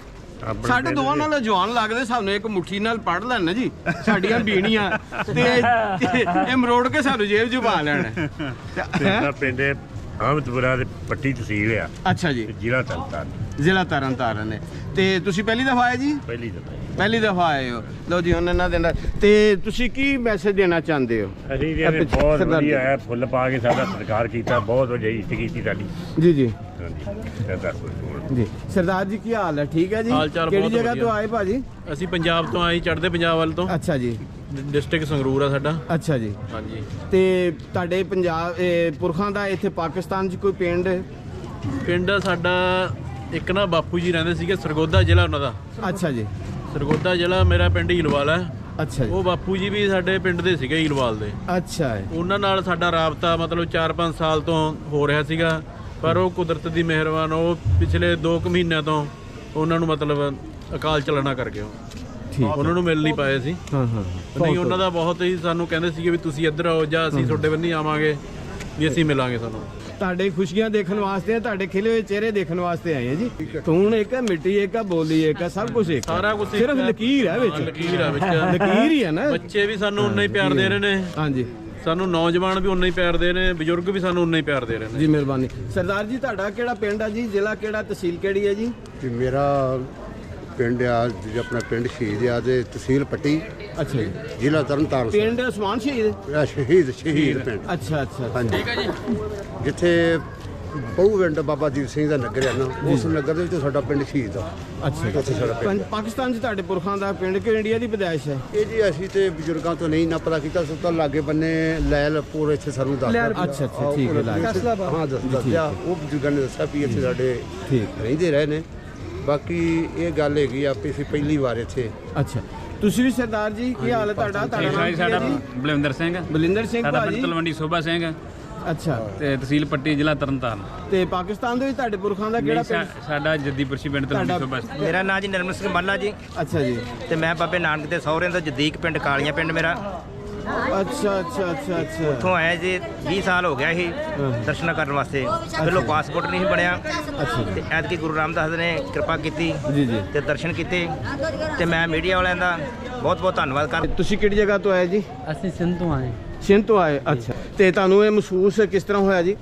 ਸਾਡੇ ਦੋਵਾਂ ਨਾਲ ਜਵਾਨ ਲੱਗਦੇ, ਸਾਨੂੰ ਇੱਕ ਮੁੱਠੀ ਨਾਲ ਪੜ ਲੈਣ ਜੀ ਸਾਡੀਆਂ ਬੀਣੀਆਂ, ਤੇ ਇਹ ਮਰੋੜ ਕੇ ਸਾਨੂੰ ਜੇਬ 'ਚ ਪਾ ਲੈਣ। ਪਿੰਡ ਅਹਿਮਦਪੁਰਾ ਦੇ ਪੱਟੀ ਤਹਿਸੀਲ ਆ। ਅੱਛਾ ਜੀ। ਜ਼ਿਲ੍ਹਾ ਤਰਨਤਾਰਨ। ਜ਼ਿਲ੍ਹਾ ਤਰਨਤਾਰਨ ਨੇ। ਤੇ ਤੁਸੀਂ ਪਹਿਲੀ ਦਫਾ ਆਏ ਜੀ? ਪਹਿਲੀ ਦਫਾ ਆਏ ਹੋ। ਲਓ ਜੀ ਹੁਣ ਇਹਨਾਂ ਦੇ ਨਾਲ, ਤੇ ਤੁਸੀਂ ਕੀ ਮੈਸੇਜ ਦੇਣਾ ਚਾਹੁੰਦੇ ਹੋ? ਅਸੀਂ ਜੀ ਬਹੁਤ ਵਧੀਆ ਹੈ, ਫੁੱਲ ਪਾ ਕੇ ਸਾਡਾ ਸਤਿਕਾਰ ਕੀਤਾ, ਬਹੁਤ ਵਧੀਆ ਇੱਜ਼ਤ ਕੀਤੀ ਸਾਡੀ। ਜੀ ਜੀ ਹਾਂਜੀ। ਜੀ ਸਰਦਾਰ ਜੀ ਕੀ ਹਾਲ ਹੈ? ਠੀਕ ਹੈ ਜੀ। ਕਿਹੜੀ ਜਗ੍ਹਾ ਤੋਂ ਆਏ ਭਾਜੀ? ਅਸੀਂ ਪੰਜਾਬ ਤੋਂ ਆਏ, ਚੜ੍ਹਦੇ ਪੰਜਾਬ ਵੱਲ ਤੋਂ। ਅੱਛਾ ਜੀ। ਡਿਸਟ੍ਰਿਕਟ ਸੰਗਰੂਰ ਆ ਸਾਡਾ। ਅੱਛਾ ਜੀ। ਹਾਂਜੀ। ਤੇ ਤੁਹਾਡੇ ਪੰਜਾਬ ਪੁਰਖਾਂ ਦਾ ਇੱਥੇ ਪਾਕਿਸਤਾਨ 'ਚ ਕੋਈ ਪਿੰਡ ਸਾਡਾ ਇੱਕ ਨਾ ਬਾਪੂ ਜੀ ਰਹਿੰਦੇ ਸੀਗੇ, ਸਰਗੋਦਾ ਜ਼ਿਲ੍ਹਾ ਉਹਨਾਂ ਦਾ। ਅੱਛਾ ਜੀ। ਸਰਗੋਦਾ ਜ਼ਿਲ੍ਹਾ, ਮੇਰਾ ਪਿੰਡ ਹੀਲਵਾਲ ਹੈ। ਅੱਛਾ ਜੀ। ਉਹ ਬਾਪੂ ਜੀ ਵੀ ਸਾਡੇ ਪਿੰਡ ਦੇ ਸੀਗੇ, ਹੀਲਵਾਲ ਦੇ। ਅੱਛਾ। ਉਹਨਾਂ ਨਾਲ ਸਾਡਾ ਰਾਬਤਾ ਮਤਲਬ 4-5 ਸਾਲ ਤੋਂ ਹੋ ਰਿਹਾ ਸੀਗਾ, ਪਰ ਉਹ ਕੁਦਰਤ ਦੀ ਮਿਹਰਬਾਨ, ਉਹ ਪਿਛਲੇ 2 ਕੁ ਮਹੀਨਿਆਂ ਤੋਂ ਉਹਨਾਂ ਨੂੰ ਮਤਲਬ ਅਕਾਲ ਚਲਾਣਾ ਕਰ ਗਏ। ਉਹਨਾਂ ਨੂੰ ਮਿਲ ਨਹੀਂ ਪਾਏ ਸੀ। ਨਹੀਂ, ਉਹਨਾਂ ਦਾ ਬਹੁਤ ਹੀ ਸਾਨੂੰ ਕਹਿੰਦੇ ਸੀਗੇ ਵੀ ਤੁਸੀਂ ਇੱਧਰ ਆਓ ਜਾਂ ਅਸੀਂ ਤੁਹਾਡੇ ਬੰਨੀ ਆਵਾਂਗੇ, ਵੀ ਅਸੀਂ ਮਿਲਾਂਗੇ ਤੁਹਾਨੂੰ। ਤੁਹਾਡੇ ਖੁਸ਼ੀਆਂ ਦੇਖਣ ਵਾਸਤੇ, ਤੁਹਾਡੇ ਖਿਲੇ ਹੋਏ ਚਿਹਰੇ ਦੇਖਣ ਵਾਸਤੇ ਆਏ ਆ ਜੀ। ਖੂਨ ਇੱਕ ਹੈ, ਮਿੱਟੀ ਇੱਕ ਹੈ, ਬੋਲੀ ਇੱਕ ਹੈ, ਸਭ ਕੁਝ ਇੱਕ, ਸਾਰਾ ਕੁਝ ਸਿਰਫ ਲਕੀਰ ਹੈ ਵਿੱਚ। ਲਕੀਰ ਹੈ ਵਿੱਚ, ਲਕੀਰ ਹੀ ਹੈ ਨਾ। ਬੱਚੇ ਵੀ ਸਾਨੂੰ ਉਨਾ ਹੀ ਪਿਆਰ ਦੇ ਰਹੇ ਨੇ। ਹਾਂਜੀ। ਸਾਨੂੰ ਨੌਜਵਾਨ ਵੀ ਉਨਾ ਹੀ ਪਿਆਰ ਦੇ ਰਹੇ ਨੇ, ਬਜ਼ੁਰਗ ਵੀ ਸਾਨੂੰ ਉਨਾ ਹੀ ਪਿਆਰ ਦੇ ਰਹੇ ਨੇ ਜੀ। ਮਿਹਰਬਾਨੀ। ਸਰਦਾਰ ਜੀ ਤੁਹਾਡਾ ਕਿਹੜਾ ਪਿੰਡ ਹੈ ਜੀ? ਜ਼ਿਲ੍ਹਾ ਕਿਹੜਾ, ਤਹਿਸੀਲ ਕਿਹੜੀ ਹੈ ਜੀ? ਮੇਰਾ ਪਿੰਡ ਆ ਆਪਣਾ ਪਿੰਡ ਸ਼ਹੀਦ ਆ ਤੇ ਤਹਿਸੀਲ ਪੱਟੀ। ਅੱਛਾ ਜੀ। ਜ਼ਿਲ੍ਹਾ ਤਰਨਤਾਰਨ। ਪਿੰਡ ਉਸਮਾਨ ਸ਼ਹੀਦ ਪਿੰਡ। ਅੱਛਾ ਅੱਛਾ। ਹਾਂਜੀ। ਠੀਕ ਹੈ ਜੀ। ਜਿੱਥੇ ਪਹੂਵਿੰਡ ਬਾਬਾ ਦੀਪ ਸਿੰਘ ਦਾ ਨਗਰ ਹੈ ਨਾ, ਉਸ ਨਗਰ ਦੇ ਵਿੱਚ ਸਾਡਾ ਪਿੰਡ ਸ਼ਹੀਦ ਆ। ਅੱਛਾ। ਉੱਥੇ ਸਾਡਾ ਪਿੰਡ। ਪਾਕਿਸਤਾਨ 'ਚ ਤੁਹਾਡੇ ਪੁਰਖਾਂ ਦਾ ਪਿੰਡ ਕਿ ਇੰਡੀਆ ਦੀ ਪੈਦਾਇਸ਼ ਹੈ? ਇਹ ਜੀ ਅਸੀਂ ਤੇ ਬਜ਼ੁਰਗਾਂ ਤੋਂ ਨਹੀਂ ਨਾ ਪਤਾ ਕੀਤਾ, ਸਭ ਤੋਂ ਲਾਗੇ ਬੰਨੇ ਲੈਲਪੁਰ ਇੱਥੇ ਸਾਨੂੰ ਦੱਸਦਾ। ਅੱਛਾ ਅੱਛਾ। ਠੀਕ ਹੈ। ਹਾਂ ਦੱਸਿਆ, ਉਹ ਬਜ਼ੁਰਗਾਂ ਨੇ ਦੱਸਿਆ ਵੀ ਇੱਥੇ ਸਾਡੇ ਰਹਿੰਦੇ ਰਹੇ ਨੇ। ਬਾਕੀ ਇਹ ਗੱਲ ਹੈਗੀ ਆ ਵੀ ਅਸੀਂ ਪਹਿਲੀ ਵਾਰ ਇੱਥੇ। ਅੱਛਾ। ਤੁਸੀਂ ਵੀ ਸਰਦਾਰ ਜੀ ਕੀ ਹਾਲ ਹੈ ਤੁਹਾਡਾ? ਸਾਡਾ ਬਲਵਿੰਦਰ ਸਿੰਘ। ਬਲਿੰਦਰ ਸਿੰਘ ਭਾਜੀ। ਤਲਵੰਡੀ ਸੋਭਾ ਸਿੰਘ। ਅੱਛਾ। ਤੇ ਤਹਿਸੀਲ ਪੱਟੀ, ਜ਼ਿਲ੍ਹਾ ਤਰਨਤਾਰਨ। ਤੇ ਪਾਕਿਸਤਾਨ ਦੇ ਵਿੱਚ ਤੁਹਾਡੇ ਪੁਰਖਾਂ ਦਾ ਕਿਹੜਾ ਪਿੰਡ? ਸਾਡਾ ਜੱਦੀਪੁਰਸ਼ੀ ਪਿੰਡ, ਤਲਵੰਡੀ ਸੋਭਾ। ਮੇਰਾ ਨਾਂ ਜੀ ਨਿਰਮਲ ਸਿੰਘ ਮਾਲਾ ਜੀ। ਅੱਛਾ ਜੀ। ਤੇ ਮੈਂ ਬਾਬੇ ਨਾਨਕ ਦੇ ਸਹੁਰਿਆਂ ਦਾ ਜਦੀਕ ਪਿੰਡ, ਕਾਲੀਆਂ ਪਿੰਡ ਮੇਰਾ। ਅੱਛਾ ਅੱਛਾ ਅੱਛਾ ਅੱਛਾ। ਉੱਥੋਂ ਆਇਆ ਜੀ, 20 ਸਾਲ ਹੋ ਗਿਆ ਸੀ ਦਰਸ਼ਨ ਕਰਨ ਵਾਸਤੇ। ਪਹਿਲਾਂ ਪਾਸਪੋਰਟ ਨਹੀਂ ਸੀ ਬਣਿਆ। ਅੱਛਾ। ਤੇ ਐਤਕੀ ਗੁਰੂ ਰਾਮਦਾਸ ਨੇ ਕਿਰਪਾ ਕੀਤੀ ਜੀ ਜੀ, ਤੇ ਦਰਸ਼ਨ ਕੀਤੇ। ਤੇ ਮੈਂ ਮੀਡੀਆ ਵਾਲਿਆਂ ਦਾ ਬਹੁਤ ਬਹੁਤ ਧੰਨਵਾਦ ਕਰ। ਤੁਸੀਂ ਕਿਹੜੀ ਜਗ੍ਹਾ ਤੋਂ ਆਏ ਜੀ? ਅਸੀਂ ਸਿੰਧ ਤੋਂ ਆਏ। ਸਿੰਧ ਤੋਂ ਆਏ। ਅੱਛਾ। ਤੇ ਤੁਹਾਨੂੰ ਇਹ ਮਹਿਸੂਸ ਕਿਸ ਤਰ੍ਹਾਂ ਹੋਇਆ ਜੀ?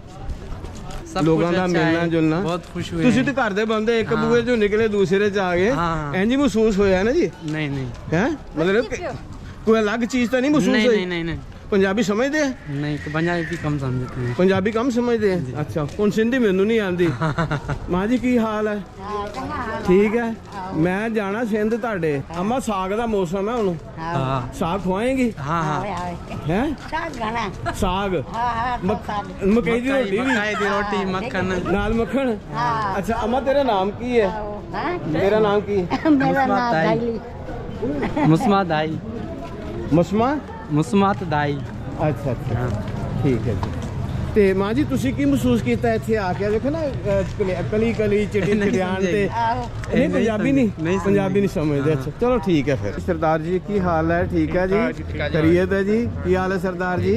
ਲੋਕਾਂ ਦਾ ਮਿਲਣਾ ਜੁਲਣਾ? ਬਹੁਤ ਖੁਸ਼ ਹੋਏ। ਤੁਸੀਂ ਤੇ ਘਰ ਦੇ ਬੰਦੇ, ਇੱਕ ਬੂਹੇ ਚੋਂ ਨਿਕਲੇ ਦੂਸਰੇ 'ਚ ਆ ਗਏ, ਇੰਜ ਹੀ ਮਹਿਸੂਸ ਹੋਇਆ ਨਾ ਜੀ? ਨਹੀਂ ਨਹੀਂ ਹੈ ਮਤਲਬ ਕੋਈ ਅਲੱਗ ਚੀਜ਼ ਤਾਂ ਨਹੀਂ ਮਹਿਸੂਸ ਹੋਈ? ਨਹੀਂ। ਪੰਜਾਬੀ ਸਮਝਦੇ ਆ? ਨਹੀਂ ਪੰਜਾਬੀ ਕਮ ਸਮਝਦੇ ਨੇ। ਪੰਜਾਬੀ ਕਮ ਸਮਝਦੇ ਆ? ਅੱਛਾ, ਹੁਣ ਸਿੰਧੀ ਮੈਨੂੰ ਨਹੀਂ ਆਉਂਦੀ। ਮਾਂ ਜੀ ਕੀ ਹਾਲ ਹੈ? ਠੀਕ ਹੈ। ਮੈਂ ਜਾਣਾ ਸਿੰਧ ਤੁਹਾਡੇ। ਅਮਾ ਸਾਗ ਦਾ ਮੌਸਮ ਹੈ ਹੁਣ। ਹਾਂ ਸਾਗ ਖਵਾਏਗੀ? ਹਾਂ ਹੈ ਸਾਗ ਮਕਈ ਦੀ ਰੋਟੀ ਵੀ? ਮਕਈ ਦੀ ਰੋਟੀ ਮੱਖਣ ਨਾਲ ਮੱਖਣ। ਅੱਛਾ ਅਮਾ ਤੇਰਾ ਨਾਮ ਕੀ ਹੈ? ਤੇਰਾ ਨਾਮ ਕੀ ਹੈ? ਮੁਸਮਾ ਦਾਈ ਮੁਸਮਾਤ ਦਾਈ। ਅੱਛਾ ਅੱਛਾ ਠੀਕ ਹੈ ਜੀ। ਤੇ ਮਾਂ ਜੀ ਤੁਸੀਂ ਕੀ ਮਹਿਸੂਸ ਕੀਤਾ ਇੱਥੇ ਆ ਕੇ? ਦੇਖੋ ਨਾ ਕਲੀ ਕਲੀ ਚਿੜੀ ਚਿੜਿਆਣ ਤੇ ਨਹੀਂ ਪੰਜਾਬੀ ਨਹੀਂ ਸਮਝਦੇ। ਅੱਛਾ ਚਲੋ ਠੀਕ ਹੈ ਫਿਰ। ਸਰਦਾਰ ਜੀ ਕੀ ਹਾਲ ਹੈ? ਠੀਕ ਹੈ ਜੀ, ਖੈਰੀਅਤ ਹੈ ਜੀ। ਕੀ ਹਾਲ ਹੈ ਸਰਦਾਰ ਜੀ?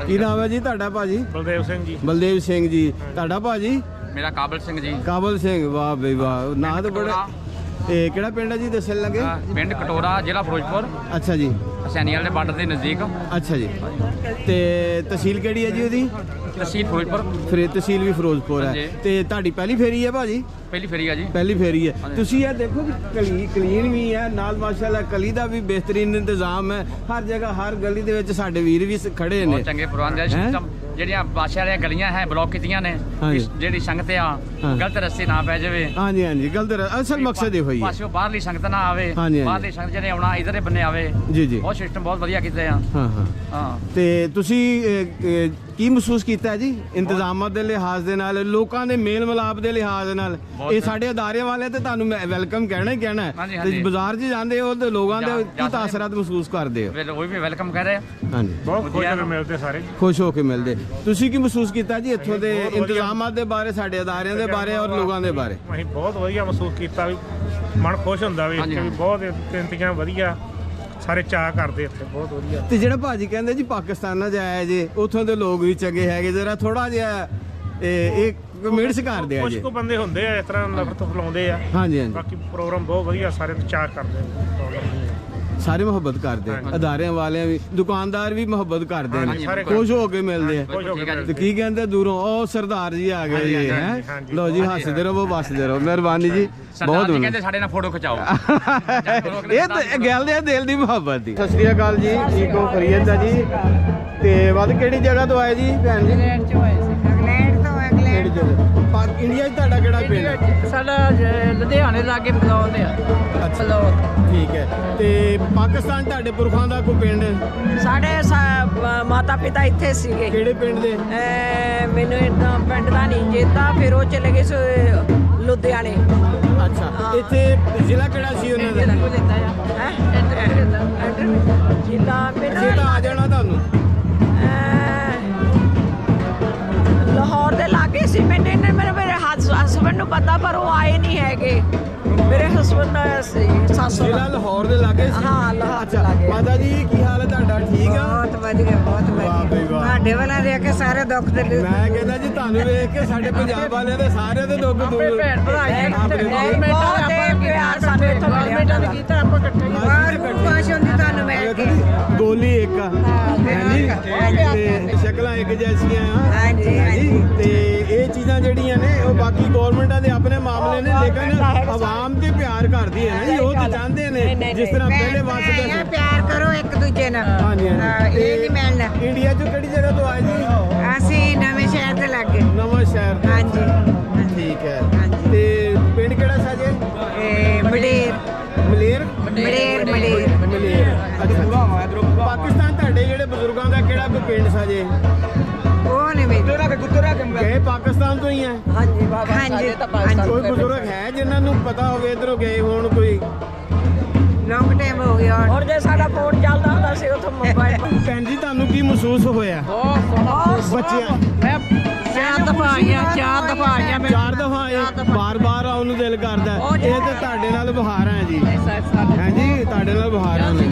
ਕੀ ਨਾਮ ਹੈ ਜੀ ਤੁਹਾਡਾ ਭਾਜੀ? ਬਲਦੇਵ ਸਿੰਘ ਜੀ। ਬਲਦੇਵ ਸਿੰਘ ਜੀ। ਤੁਹਾਡਾ ਭਾਜੀ? ਮੇਰਾ ਕਾਬਲ ਸਿੰਘ ਜੀ। ਕਾਬਲ ਸਿੰਘ। ਵਾਹ ਬਈ ਵਾਹ, ਨਾਂ ਤਾਂ ਬੜਾ। ਇਹ ਕਿਹੜਾ ਪਿੰਡ ਹੈ ਜੀ ਦੱਸਣ ਲੱਗੇ? ਪਿੰਡ ਕਟੋਰਾ, ਜ਼ਿਲ੍ਹਾ ਫਿਰੋਜ਼ਪੁਰ, ਅੱਛਾ ਜੀ। ਹਸੈਨੀਵਾਲ ਦੇ ਬਾਰਡਰ ਦੇ ਨਜ਼ਦੀਕ। ਅੱਛਾ ਜੀ। ਤੇ ਤਹਿਸੀਲ ਕਿਹੜੀ ਹੈ ਜੀ ਉਹਦੀ? ਤਹਿਸੀਲ ਫਿਰੋਜ਼ਪੁਰ। ਫਿਰ ਤਹਿਸੀਲ ਵੀ ਫਿਰੋਜ਼ਪੁਰ ਹੈ। ਤੇ ਤੁਹਾਡੀ ਪਹਿਲੀ ਫੇਰੀ ਹੈ ਭਾਜੀ? ਪਹਿਲੀ ਫੇਰੀ ਆ ਜੀ। ਪਹਿਲੀ ਫੇਰੀ ਹੈ। ਤੁਸੀਂ ਇਹ ਦੇਖੋ ਕਿ ਕਲੀਨ ਵੀ ਹੈ ਨਾਲ, ਮਾਸ਼ਾਅੱਲਾ ਕਲੀ ਦਾ ਵੀ ਬਿਹਤਰੀਨ ਇੰਤਜ਼ਾਮ ਹੈ। ਹਰ ਜਗ੍ਹਾ ਹਰ ਗਲੀ ਦੇ ਵਿੱਚ ਸਾਡੇ ਵੀਰ ਵੀ ਖੜੇ ਨੇ। ਚੰਗੇ ਪ੍ਰਬੰਧ ਹੈ। ਸਿਸਟਮ ਜਿਹੜੀਆਂ ਬਾਦਸ਼ਾਹ ਵਾਲੀਆਂ ਗਲੀਆਂ ਹੈ ਬਲੌਕ ਕੀਤੀਆਂ ਨੇ, ਜਿਹੜੀ ਸੰਗਤ ਆ ਗਲਤ ਰਸਤੇ ਨਾ ਪੈ ਜਾਵੇ। ਹਾਂਜੀ ਹਾਂਜੀ, ਗਲਤ ਅਸਲ ਮਕਸਦ ਇਹ ਹੋਈ ਹੈ ਪਾਸਿਓਂ ਬਾਹਰਲੀ ਸੰਗਤ ਨਾ ਆਵੇ। ਹਾਂਜੀ, ਬਾਹਰਲੀ ਸੰਗਤ ਜਿਹੜੇ ਆਉਣਾ ਇਧਰਲੇ ਬੰਨੇ ਆਵੇ। ਜੀ ਜੀ, ਉਹ ਸਿਸਟਮ ਬਹੁਤ ਵਧੀਆ ਕੀਤੇ ਆ। ਹਾਂ ਹਾਂ ਹਾਂ। ਤੇ ਤੁਸੀਂ ਕੀ ਮਹਿਸੂਸ ਕੀਤਾ ਜੀ ਇੰਤਜ਼ਾਮਾਂ ਦੇ ਲਿਹਾਜ਼ ਦੇ ਨਾਲ, ਲੋਕਾਂ ਦੇ ਮੇਲ ਮਿਲਾਪ ਦੇ ਲਿਹਾਜ਼ ਨਾਲ? ਇਹ ਸਾਡੇ ਅਦਾਰਿਆਂ ਵਾਲੇ ਤੇ ਤੁਹਾਨੂੰ ਵੈਲਕਮ ਕਹਿਣਾ ਹੀ ਕਹਿਣਾ ਹੈ। ਤੇ ਬਾਜ਼ਾਰ 'ਚ ਜਾਂਦੇ ਹੋ ਤੇ ਲੋਕਾਂ ਦੇ ਕੀ ਤਾਸਰਾਤ ਮਹਿਸੂਸ ਕਰਦੇ ਹੋ? ਉਹ ਵੀ ਵੈਲਕਮ ਕਰ ਰਹੇ ਆ। ਹਾਂਜੀ, ਬਹੁਤ ਖੁਸ਼ ਹੋ ਕੇ ਮਿਲਦੇ ਸਾਰੇ। ਖੁਸ਼ ਹੋ ਕੇ ਮਿਲਦੇ। ਤੁਸੀਂ ਕੀ ਮਹਿਸੂਸ ਕੀਤਾ ਜੀ ਇੱਥੋਂ ਦੇ ਇੰਤਜ਼ਾਮਾਂ ਦੇ ਬਾਰੇ, ਸਾਡੇ ਅਦਾਰਿਆਂ ਦੇ ਬਾਰੇ ਔਰ ਲੋਕਾਂ ਦੇ ਬਾਰੇ? ਅਸੀਂ ਬਹੁਤ ਵਧੀਆ ਮਹਿਸੂਸ ਕੀਤਾ ਵੀ ਮਨ ਖੁਸ਼ ਹੁੰਦਾ ਵੇਖ ਕੇ ਵੀ ਬਹੁਤ ਇੰਤਜ਼ਾਮ ਵਧੀਆ, ਸਾਰੇ ਚਾਅ ਕਰਦੇ ਇੱਥੇ, ਬਹੁਤ ਵਧੀਆ। ਤੇ ਜਿਹੜਾ ਭਾਜੀ ਕਹਿੰਦੇ ਜੀ ਪਾਕਿਸਤਾਨਾਂ 'ਚ ਆਇਆ ਜੇ, ਉੱਥੋਂ ਦੇ ਲੋਕ ਵੀ ਚੰਗੇ ਹੈਗੇ, ਜਰਾ ਥੋੜਾ ਜਿਹਾ ਇਹ ਕਮੈਂਟਸ ਕਰਦੇ ਆ ਜੀ। ਕੁਝ ਕੁ ਬੰਦੇ ਹੁੰਦੇ ਆ ਇਸ ਤਰ੍ਹਾਂ ਨਫ਼ਰਤ ਫੈਲਾਉਂਦੇ ਆ। ਹਾਂਜੀ ਹਾਂਜੀ, ਬਾਕੀ ਪ੍ਰੋਗਰਾਮ ਬਹੁਤ ਵਧੀਆ, ਸਾਰੇ ਚਾਅ ਕਰਦੇ ਆ, ਸਾਰੇ ਮੁਹੱਬਤ ਕਰਦੇ ਆ। ਅਦਾਰਿਆਂ ਵਾਲਿਆਂ ਵੀ, ਦੁਕਾਨਦਾਰ ਵੀ ਮੁਹੱਬਤ ਕਰਦੇ ਨੇ, ਖੁਸ਼ ਹੋ ਕੇ ਮਿਲਦੇ ਆ। ਤੇ ਕੀ ਕਹਿੰਦੇ ਦੂਰੋਂ, ਉਹ ਸਰਦਾਰ ਜੀ ਆ ਗਏ ਜੀ, ਹੈ ਲੋ ਜੀ, ਹੱਸਦੇ ਰਹੋ ਵੱਸਦੇ ਰਹੋ। ਮਿਹਰਬਾਨੀ ਜੀ, ਬਹੁਤ ਕਹਿੰਦੇ ਸਾਡੇ ਨਾਲ ਫੋਟੋ ਖਿਚਾਓ। ਇਹ ਤਾਂ ਗੱਲ ਦੇ ਦਿਲ ਦੀ ਮੁਹੱਬਤ ਦੀ। ਸਤਿ ਸ਼੍ਰੀ ਅਕਾਲ ਜੀ, ਠੀਕ ਹੋ? ਖੈਰੀਅਤ ਹੈ ਜੀ। ਤੇ ਵੱਧ ਕਿਹੜੀ ਜਗ੍ਹਾ ਤੋਂ ਆਏ ਜੀ ਭੈਣ ਜੀ? ਇੰਗਲੈਂਡ ਤੋਂ ਇੰਡੀਆ 'ਚ ਤੁਹਾਡਾ ਕਿਹੜਾ ਪਿੰਡ? ਸਾਡਾ ਲੁਧਿਆਣੇ ਲਾਗੇ ਬਲੌਦ ਆ। ਅੱਛਾ ਠੀਕ ਹੈ। ਤੇ ਪਾਕਿਸਤਾਨ ਤੁਹਾਡੇ ਪੁਰਖਾਂ ਦਾ ਕੋਈ ਪਿੰਡ? ਸਾਡੇ ਮਾਤਾ ਪਿਤਾ ਇੱਥੇ ਸੀਗੇ। ਕਿਹੜੇ ਪਿੰਡ ਦੇ? ਮੈਨੂੰ ਇਦਾਂ ਪਿੰਡ ਦਾ ਨਹੀਂ ਚੇਤਾ। ਫਿਰ ਉਹ ਚਲੇ ਗਏ ਲੁਧਿਆਣੇ। ਅੱਛਾ, ਇੱਥੇ ਜ਼ਿਲ੍ਹਾ ਕਿਹੜਾ ਸੀ ਉਹਨਾਂ ਦਾ? ਜ਼ਿਲ੍ਹਾ ਆ ਜਾਣਾ ਤੁਹਾਨੂੰ? ਲਾਹੌਰ ਦੇ ਲਾਗੇ ਸੀ। ਮੇਰੇ ਹਸਬੈਂਡ ਨੂੰ ਪਤਾ, ਪਰ ਉਹ ਆਏ ਨਹੀਂ ਹੈਗੇ। ਮੇਰੇ ਹਸਬੈਂਡ ਸੱਸ ਜ਼ਿਲ੍ਹਾ ਲਾਹੌਰ ਦੇ ਲਾਗੇ ਸੀ? ਹਾਂ, ਲਾਹੌਰ ਦੇ ਅੱਛਾ, ਲਾਗੇ। ਮਾਤਾ ਜੀ ਕੀ ਹਾਲ ਹੈ ਤੁਹਾਡਾ? ਠੀਕ ਆ? ਬਹੁਤ ਵਧੀਆ, ਬਹੁਤ ਵਧੀਆ। ਤੁਹਾਡੇ ਵਾਲਾ ਦੇਖ ਕੇ ਸਾਰੇ ਦੁੱਖ ਦੇ। ਮੈਂ ਕਹਿੰਦਾ ਜੀ ਤੁਹਾਨੂੰ ਵੇਖ ਕੇ ਸਾਡੇ ਪੰਜਾਬ ਵਾਲਿਆਂ ਦੇ ਸਾਰੇ ਦੇ ਦੁੱਖ ਦੂਰ। ਭੈਣ ਭਰਾ ਪਿਆਰ ਸਾਨੂੰ ਇੱਥੋਂ ਗਵਰਨਮੈਂਟਾਂ ਨੇ ਕੀਤਾ, ਆਪਾਂ ਇਕੱਠੇ ਖੁਸ਼ ਹੁੰਦੀ ਤੁਹਾਨੂੰ ਮਿਲ ਕੇ। ਗੋਲੀ ਇੱਕ ਆ, ਹਾਂਜੀ, ਤੇ ਸ਼ਕਲਾਂ ਇੱਕ ਜੈਸੀਆਂ ਆ। ਹਾਂਜੀ ਹਾਂਜੀ। ਤੇ ਇਹ ਚੀਜ਼ਾਂ ਜਿਹੜੀਆਂ ਨੇ ਉਹ ਬਾਕੀ ਗਵਰਨਮੈਂਟਾਂ ਦੇ ਆਪਣੇ ਮਾਮਲੇ ਨੇ, ਲੇਕਿਨ ਆਵਾਮ ਤੇ ਪਿਆਰ ਕਰਦੀ ਹੈ ਨਾ ਜੀ। ਉਹ ਤਾਂ ਚਾਹੁੰਦੇ ਨੇ ਜਿਸ ਤਰ੍ਹਾਂ ਪਹਿਲੇ ਵਾਸਤੇ ਪਿਆਰ ਕਰੋ ਇੱਕ ਦੂਜੇ ਨਾਲ। ਹਾਂਜੀ ਹਾਂਜੀ। ਇਹ ਨਹੀਂ ਮਿਲਣਾ। ਇੰਡੀਆ 'ਚ ਕਿਹੜੀ ਜਗ੍ਹਾ ਤੋਂ ਆਏ ਜੀ? ਅਸੀਂ ਨਵੇਂ ਸ਼ਹਿਰ ਦੇ ਲਾਗੇ। ਨਵਾਂ ਸ਼ਹਿਰ ਤੋਂ? ਹਾਂਜੀ ਠੀਕ ਹੈ। ਤੇ ਪਿੰਡ ਕਿਹੜਾ ਸਾਜੇ? ਮਲੇਰ ਮਲੇਰ। ਮਲੇਰ। ਅੱਛਾ, ਪਾਕਿਸਤਾਨ ਤੁਹਾਡੇ ਜਿਹੜੇ ਬਜ਼ੁਰਗਾਂ ਦਾ ਕਿਹੜਾ ਕੋਈ ਪਿੰਡ ਸਾਜੇ? ਉਹ ਨਹੀਂ ਮੇਰੇ ਗਏ ਪਾਕਿਸਤਾਨ ਤੋਂ ਹੀ ਹੈ? ਹਾਂਜੀ ਬਾਬਾ, ਹਾਂਜੀ। ਕੋਈ ਬਜ਼ੁਰਗ ਹੈ ਜਿਨ੍ਹਾਂ ਨੂੰ ਪਤਾ ਹੋਵੇ ਇਧਰੋਂ ਗਏ ਹੋਣ? ਕੋਈ ਲੌਂਗ ਟਾਈਮ ਹੋ ਗਿਆ। ਔਰ ਜੇ ਸਾਡਾ ਫੋਨ ਚੱਲਦਾ ਹੁੰਦਾ ਸੀ ਉੱਥੋਂ ਮੋਬਾਈਲ। ਭੈਣ ਜੀ ਤੁਹਾਨੂੰ ਕੀ ਮਹਿਸੂਸ ਹੋਇਆ? ਬੱਚਿਆਂ ਚਾਰ ਦਫਾ ਆਈਆਂ। ਚਾਰ ਦਫਾ ਆਏ, ਬਾਰ-ਬਾਰ ਆਉਣ ਨੂੰ ਦਿਲ ਕਰਦਾ। ਇਹ ਤੇ ਤੁਹਾਡੇ ਨਾਲ ਬਹਾਰ ਹੈ ਜੀ, ਹੈ ਜੀ, ਤੁਹਾਡੇ ਨਾਲ ਬਹਾਰ ਹੈ।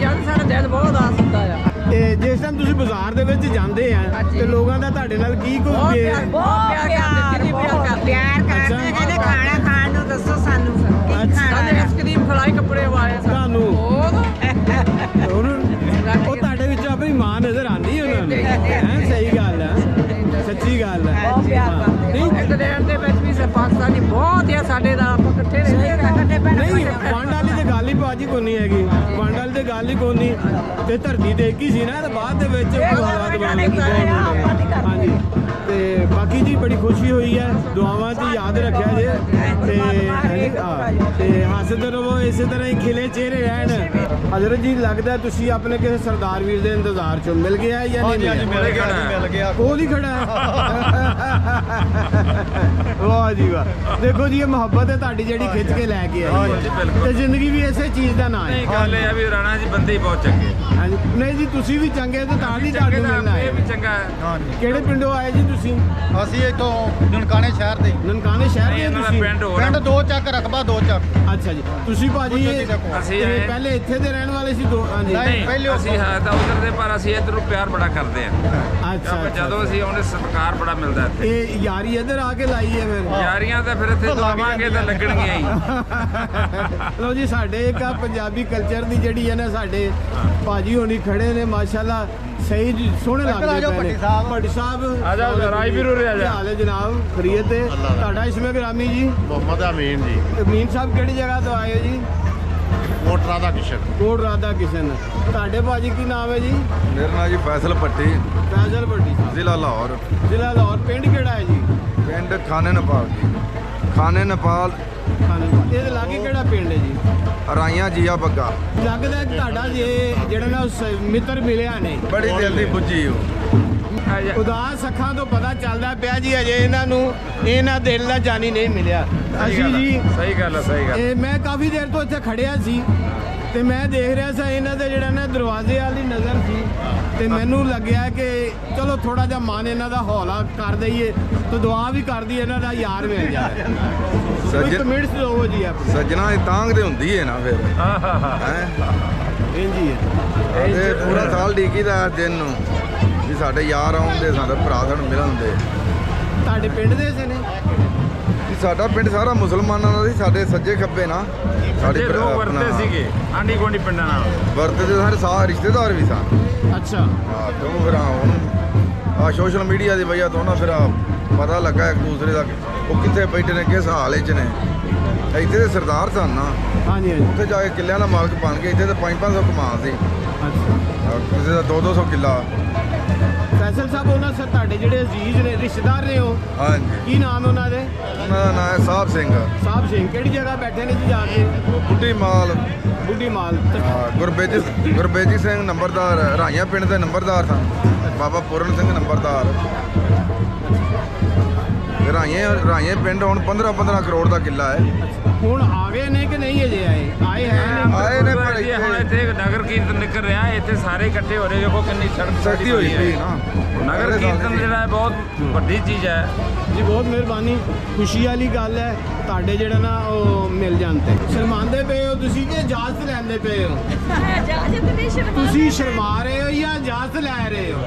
ਸਾਡਾ ਦਿਲ ਬਹੁਤ ਆਸ ਹੁੰਦਾ ਆ। ਤੇ ਜਿਸ ਟਾਈਮ ਤੁਸੀਂ ਬਾਜ਼ਾਰ ਦੇ ਵਿੱਚ ਜਾਂਦੇ ਆ ਤੇ ਲੋਕਾਂ ਦਾ ਤੁਹਾਡੇ ਨਾਲ ਕੀ ਕੋਈ ਬਹੁਤ ਪਿਆਰ ਕਰਦੇ। ਕਹਿੰਦੇ ਖਾਣਾ ਖਾਣ ਨੂੰ ਦੱਸੋ ਸਾਨੂੰ ਕੀ ਖਾਣਾ। ਆਈਸਕ੍ਰੀਮ ਖਲਾਈ, ਕੱਪੜੇ ਵਾਏ ਤੁਹਾਨੂੰ। ਉਹ ਤੁਹਾਡੇ ਵਿੱਚ ਆਪਣੀ ਮਾਂ ਨਜ਼ਰ ਆਉਂਦੀ ਉਹਨਾਂ ਨੂੰ, ਹੈ? ਸਹੀ ਗੱਲ ਹੈ, ਸੱਚੀ ਗੱਲ ਹੈ। ਇੰਗਲੈਂਡ ਦੇ ਵਿੱਚ ਵੀ ਪਾਕਿਸਤਾਨੀ ਬਹੁਤ ਆ ਸਾਡੇ ਦਾ। ਆਪਾਂ ਇਕੱਠੇ ਰਹਿੰਦੇ। ਨਹੀਂ, ਵੰਡ ਵਾਲੀ ਤੇ ਗੱਲ ਹੀ ਭਾਜੀ ਕੋਈ ਨਹੀਂ ਹੈਗੀ। ਵੰਡ ਵਾਲੀ ਤੇ ਗੱਲ ਗੱਲ ਹੀ ਕੋਈ ਨਹੀਂ ਤੇ ਧਰਤੀ ਤੇ ਇੱਕ ਹੀ ਸੀ ਨਾ ਤੇ ਬਾਅਦ ਦੇ ਵਿੱਚ ਹਾਲਾਤ ਬਣ ਗਏ। ਹਾਂਜੀ ਤੇ ਬਾਕੀ ਜੀ ਬੜੀ ਖੁਸ਼ੀ ਹੋਈ ਹੈ, ਦੁਆਵਾਂ 'ਚ ਯਾਦ ਰੱਖਿਆ ਜੇ ਤੇ ਹੱਸਦੇ ਰਹੋ, ਇਸੇ ਤਰ੍ਹਾਂ ਹੀ ਖਿਲੇ ਚਿਹਰੇ ਰਹਿਣ। ਹਜ਼ਰਤ ਜੀ ਲੱਗਦਾ ਤੁਸੀਂ ਆਪਣੇ ਕਿਸੇ ਸਰਦਾਰ ਵੀਰ ਦੇ ਇੰਤਜ਼ਾਰ 'ਚ ਮਿਲ ਗਿਆ ਜਾਂ ਨਹੀਂ ਮਿਲ ਗਿਆ ਕੋਲ ਹੀ ਖੜਾ ਹੈ। ਵਾਹ ਜੀ ਵਾਹ, ਦੇਖੋ ਜੀ ਇਹ ਮੁਹੱਬਤ ਹੈ ਤੁਹਾਡੀ ਜਿਹੜੀ ਖਿੱਚ ਕੇ ਲੈ ਕੇ ਆਈ ਤੇ ਜ਼ਿੰਦਗੀ ਵੀ ਇਸੇ ਚੀਜ਼ ਦਾ ਨਾਂ ਹੈ। ਗੱਲ ਇਹ ਆ ਵੀ ਰਾਣਾ ਜੀ ਬੰਦੇ ਹੀ ਬਹੁਤ ਚੰਗੇ। ਹਾਂਜੀ ਨਹੀਂ ਜੀ ਤੁਸੀਂ ਵੀ ਚੰਗੇ ਤੇ ਤਾਂ ਹੀ ਤੁਹਾਨੂੰ ਮਿਲਣਾ ਹੈ। ਇਹ ਵੀ ਚੰਗਾ ਹੈ। ਕਿਹੜੇ ਪਿੰਡੋਂ ਆਏ ਜੀ ਤੁਸੀਂ? ਅਸੀਂ ਇੱਥੋਂ ਨਨਕਾਣੇ ਸ਼ਹਿਰ ਦੇ। ਨਨਕਾਣੇ ਸ਼ਹਿਰ ਦੇ ਇਹਨਾਂ ਦਾ ਤੁਸੀਂ? ਪਿੰਡ ਹੋਰ ਪਿੰਡ 2 ਚੱਕ ਰਕਬਾ 2 ਚੱਕ। ਅੱਛਾ ਜੀ ਤੁਸੀਂ ਭਾਜੀ ਅਸੀਂ ਇਹ ਪਹਿਲੇ ਇੱਥੇ ਦੇ ਰਹਿਣ ਵਾਲੇ ਸੀ ਦੋ? ਹਾਂਜੀ ਨਹੀਂ ਅਸੀਂ ਹੈ ਤਾਂ ਉਧਰ ਦੇ, ਪਰ ਅਸੀਂ ਇੱਧਰ ਨੂੰ ਪਿਆਰ ਬੜਾ ਕਰਦੇ ਆ। ਅੱਛਾ ਜਦੋਂ ਅਸੀਂ ਆਉਂਦੇ ਸਤਿਕਾਰ ਬੜਾ ਮਿਲਦਾ ਇੱਥੇ। ਇਹ ਯਾਰੀ ਇੱਧਰ ਆ ਕੇ ਲਾਈ ਹੈ ਫਿਰ? ਯਾਰੀਆਂ ਤਾਂ ਫਿਰ ਇੱਥੇ ਲਾਵਾਂਗੇ ਤਾਂ ਲੱਗਣਗੀਆਂ ਹੀ। ਲੋ ਜੀ ਸਾਡੇ ਇੱਕ ਆ ਪੰਜਾਬੀ ਕਲਚਰ ਦੀ ਜਿਹੜੀ ਹੈ ਨਾ, ਸਾਡੇ ਭਾਜੀ ਹੋਣੀ ਖੜੇ ਨੇ ਮਾਸ਼ਾਅੱਲਾ, ਸਹੀ ਜੀ ਸੋਹਣੇ ਲੱਗਦੇ ਪਏ ਨੇ। ਭੱਟੀ ਸਾਹਿਬ ਆ ਜਾਓ ਰਾਜ ਵੀਰ ਉਰੇ ਆ ਜਾ। ਕੀ ਹਾਲ ਹੈ ਜਨਾਬ? ਖਰੀਅਤ ਹੈ? ਤੁਹਾਡਾ ਇਸਮੇ ਗ੍ਰਾਮੀ ਜੀ? ਮੁਹੰਮਦ ਅਮੀਨ ਜੀ। ਅਮੀਨ ਸਾਹਿਬ ਕਿਹੜੀ ਜਗ੍ਹਾ ਤੋਂ ਆਏ ਹੋ ਜੀ? ਕੋਟ ਰਾਧਾ ਕਿਸ਼ਨ। ਕੋਟ ਰਾਧਾ ਕਿਸ਼ਨ। ਤੁਹਾਡੇ ਭਾਜੀ ਕੀ ਨਾਮ ਹੈ ਜੀ? ਮੇਰਾ ਨਾਮ ਜੀ ਫੈਸਲ ਭੱਟੀ, ਫੈਜ਼ਲ ਭੱਟੀ ਸਾਹਿਬ, ਜ਼ਿਲ੍ਹਾ ਲਾਹੌਰ। ਜ਼ਿਲ੍ਹਾ ਲਾਹੌਰ। ਪਿੰਡ ਕਿਹੜਾ ਹੈ ਜੀ? ਪਿੰਡ ਖਾਨੇ ਨੇਪਾਲ ਜੀ। ਖਾਨੇ ਨੇਪਾਲ। ਇਹਦੇ ਲਾਗੇ ਕਿਹੜਾ ਪਿੰਡ ਹੈ ਜੀ? ਰਾਈਆਂ ਜੀਆ ਬੱਗਾ। ਲੱਗਦਾ ਤੁਹਾਡਾ ਜਿਹੜਾ ਨਾ ਮਿੱਤਰ ਮਿਲਿਆ ਨੇ, ਬੜੀ ਦਿਲ ਦੀ ਬੁੱਝੀ ਹੋ। ਉਦਾਸ ਅੱਖਾਂ ਤੋਂ ਪਤਾ ਚੱਲਦਾ ਪਿਆ ਜੀ ਅਜੇ ਇਹਨਾਂ ਦਿਲ ਦਾ ਜਾਨੀ ਨਹੀਂ ਮਿਲਿਆ। ਅਸੀਂ ਜੀ ਸਹੀ ਗੱਲ ਹੈ, ਸਹੀ ਗੱਲ। ਮੈਂ ਕਾਫੀ ਦੇਰ ਤੋਂ ਇੱਥੇ ਖੜਿਆ ਸੀ ਤੇ ਮੈਂ ਦੇਖ ਰਿਹਾ ਸੀ ਇਹਨਾਂ ਦੇ ਜਿਹੜਾ ਨਾ ਦਰਵਾਜ਼ੇ ਵਾਲੀ ਨਜ਼ਰ ਸੀ ਤੇ ਮੈਨੂੰ ਲੱਗਿਆ ਕਿ ਚਲੋ ਥੋੜਾ ਜਿਹਾ ਮਨ ਇਹਨਾਂ ਦਾ ਹੌਲਾ ਕਰ ਦਈਏ ਤੇ ਦੁਆ ਵੀ ਕਰਦੀ ਇਹਨਾਂ ਦਾ ਯਾਰ ਮਿਲ ਜਾਏ। ਕਮੈਂਟਸ ਦਿਓ ਜੀ ਆਪ। ਸੱਜਣਾ ਇਹ ਤਾਂਗ ਦੇ ਹੁੰਦੀ ਹੈ ਨਾ ਫਿਰ ਹੈ ਇੰਜੀ ਹੈ ਤੇ ਪੂਰਾ ਸਾਲ ਡੀਕੀਦਾ ਦਿਨ ਨੂੰ ਵੀ ਸਾਡੇ ਯਾਰ ਆਉਂਦੇ, ਸਾਡੇ ਭਰਾ ਸਾਨੂੰ ਮਿਲਣਦੇ। ਤੁਹਾਡੇ ਪਿੰਡ ਦੇ ਸੀ ਨੇ? ਸਾਡਾ ਪਿੰਡ ਸਾਰਾ ਮੁਸਲਮਾਨਾਂ ਦਾ ਸੀ, ਸਾਡੇ ਸੱਜੇ ਖੱਬੇ ਨਾ ਸਾਡੇ ਲੋਕ ਵਰਤੇ ਸੀਗੇ ਆਂਢੀ ਗੁਆਂਢੀ ਪਿੰਡਾਂ ਨਾਲ ਵਰਤੇ ਸਾਡੇ ਸਾਰੇ ਰਿਸ਼ਤੇਦਾਰ ਵੀ ਸਨ। ਅੱਛਾ ਹਾਂ ਤੇ ਉਹ ਫਿਰ ਹੁਣ ਆ ਸੋਸ਼ਲ ਮੀਡੀਆ ਦੀ ਵਜ੍ਹਾ ਤੋਂ ਨਾ ਫਿਰ ਪਤਾ ਲੱਗਾ ਇੱਕ ਦੂਸਰੇ ਦਾ ਉਹ ਕਿੱਥੇ ਬੈਠੇ ਨੇ, ਕਿਸ ਹਾਲ 'ਚ ਨੇ। ਇੱਥੇ ਦੇ ਸਰਦਾਰ ਸਨ ਨਾ। ਹਾਂਜੀ ਹਾਂਜੀ। ਉੱਥੇ ਜਾ ਕੇ ਕਿੱਲਿਆਂ ਦਾ ਮਾਲਕ ਬਣ ਕੇ ਇੱਥੇ ਤਾਂ 500 ਕਮਾ ਸੀ। ਅੱਛਾ ਕਿਸੇ ਦਾ 200 ਕਿੱਲਾ। ਫੈਸਲ ਸਾਹਿਬ ਉਹਨਾਂ ਸਰ ਤੁਹਾਡੇ ਜਿਹੜੇ ਅਜ਼ੀਜ਼ ਨੇ, ਰਿਸ਼ਤੇਦਾਰ ਨੇ ਉਹ? ਹਾਂਜੀ। ਕੀ ਨਾਮ ਹੈ ਉਹਨਾਂ ਦੇ? ਉਹਨਾਂ ਦਾ ਨਾਮ ਹੈ ਸਾਹਿਬ ਸਿੰਘ। ਸਾਹਿਬ ਸਿੰਘ। ਕਿਹੜੀ ਜਗ੍ਹਾ ਬੈਠੇ ਨੇ ਜੀ ਜਾ ਕੇ? ਬੁੱਢੀ ਮਾਲ। ਬੁੱਢੀ ਮਾਲ। ਗੁਰਬੇਜੀ ਸਿੰਘ ਨੰਬਰਦਾਰ, ਰਾਈਆਂ ਪਿੰਡ ਦੇ ਨੰਬਰਦਾਰ ਸਨ। ਬਾਬਾ ਪੂਰਨ ਸਿੰਘ ਨੰਬਰਦਾਰ। ਰਾਈਆਂ ਪਿੰਡ ਹੁਣ 15 ਕਰੋੜ ਦਾ ਕਿੱਲਾ ਹੈ। ਹੁਣ ਆ ਗਏ ਨੇ ਕਿ ਨਹੀਂ ਅਜੇ ਆਏ? ਆਏ ਨੇ ਪਰ ਹੁਣ ਇੱਥੇ ਨਗਰ ਕੀਰਤਨ ਨਿਕਲ ਰਿਹਾ, ਇੱਥੇ ਸਾਰੇ ਇਕੱਠੇ ਹੋ ਰਹੇ। ਦੇਖੋ ਕਿੰਨੀ ਸਖਤੀ ਹੋਈ ਪਈ ਨਾ। ਨਗਰ ਕੀਰਤਨ ਜਿਹੜਾ ਹੈ ਬਹੁਤ ਵੱਡੀ ਚੀਜ਼ ਹੈ ਜੀ। ਬਹੁਤ ਮਿਹਰਬਾਨੀ, ਖੁਸ਼ੀ ਵਾਲੀ ਗੱਲ ਹੈ ਤੁਹਾਡੇ ਜਿਹੜਾ ਨਾ ਉਹ ਮਿਲ ਜਾਣ ਤੇ। ਸ਼ਰਮਾਉਂਦੇ ਪਏ ਹੋ ਤੁਸੀਂ ਕਿ ਇਜਾਜ਼ਤ ਲੈਂਦੇ ਪਏ ਹੋ? ਤੁਸੀਂ ਸ਼ਰਮਾ ਰਹੇ ਹੋ ਜਾਂ ਇਜਾਜ਼ਤ ਲੈ ਰਹੇ ਹੋ?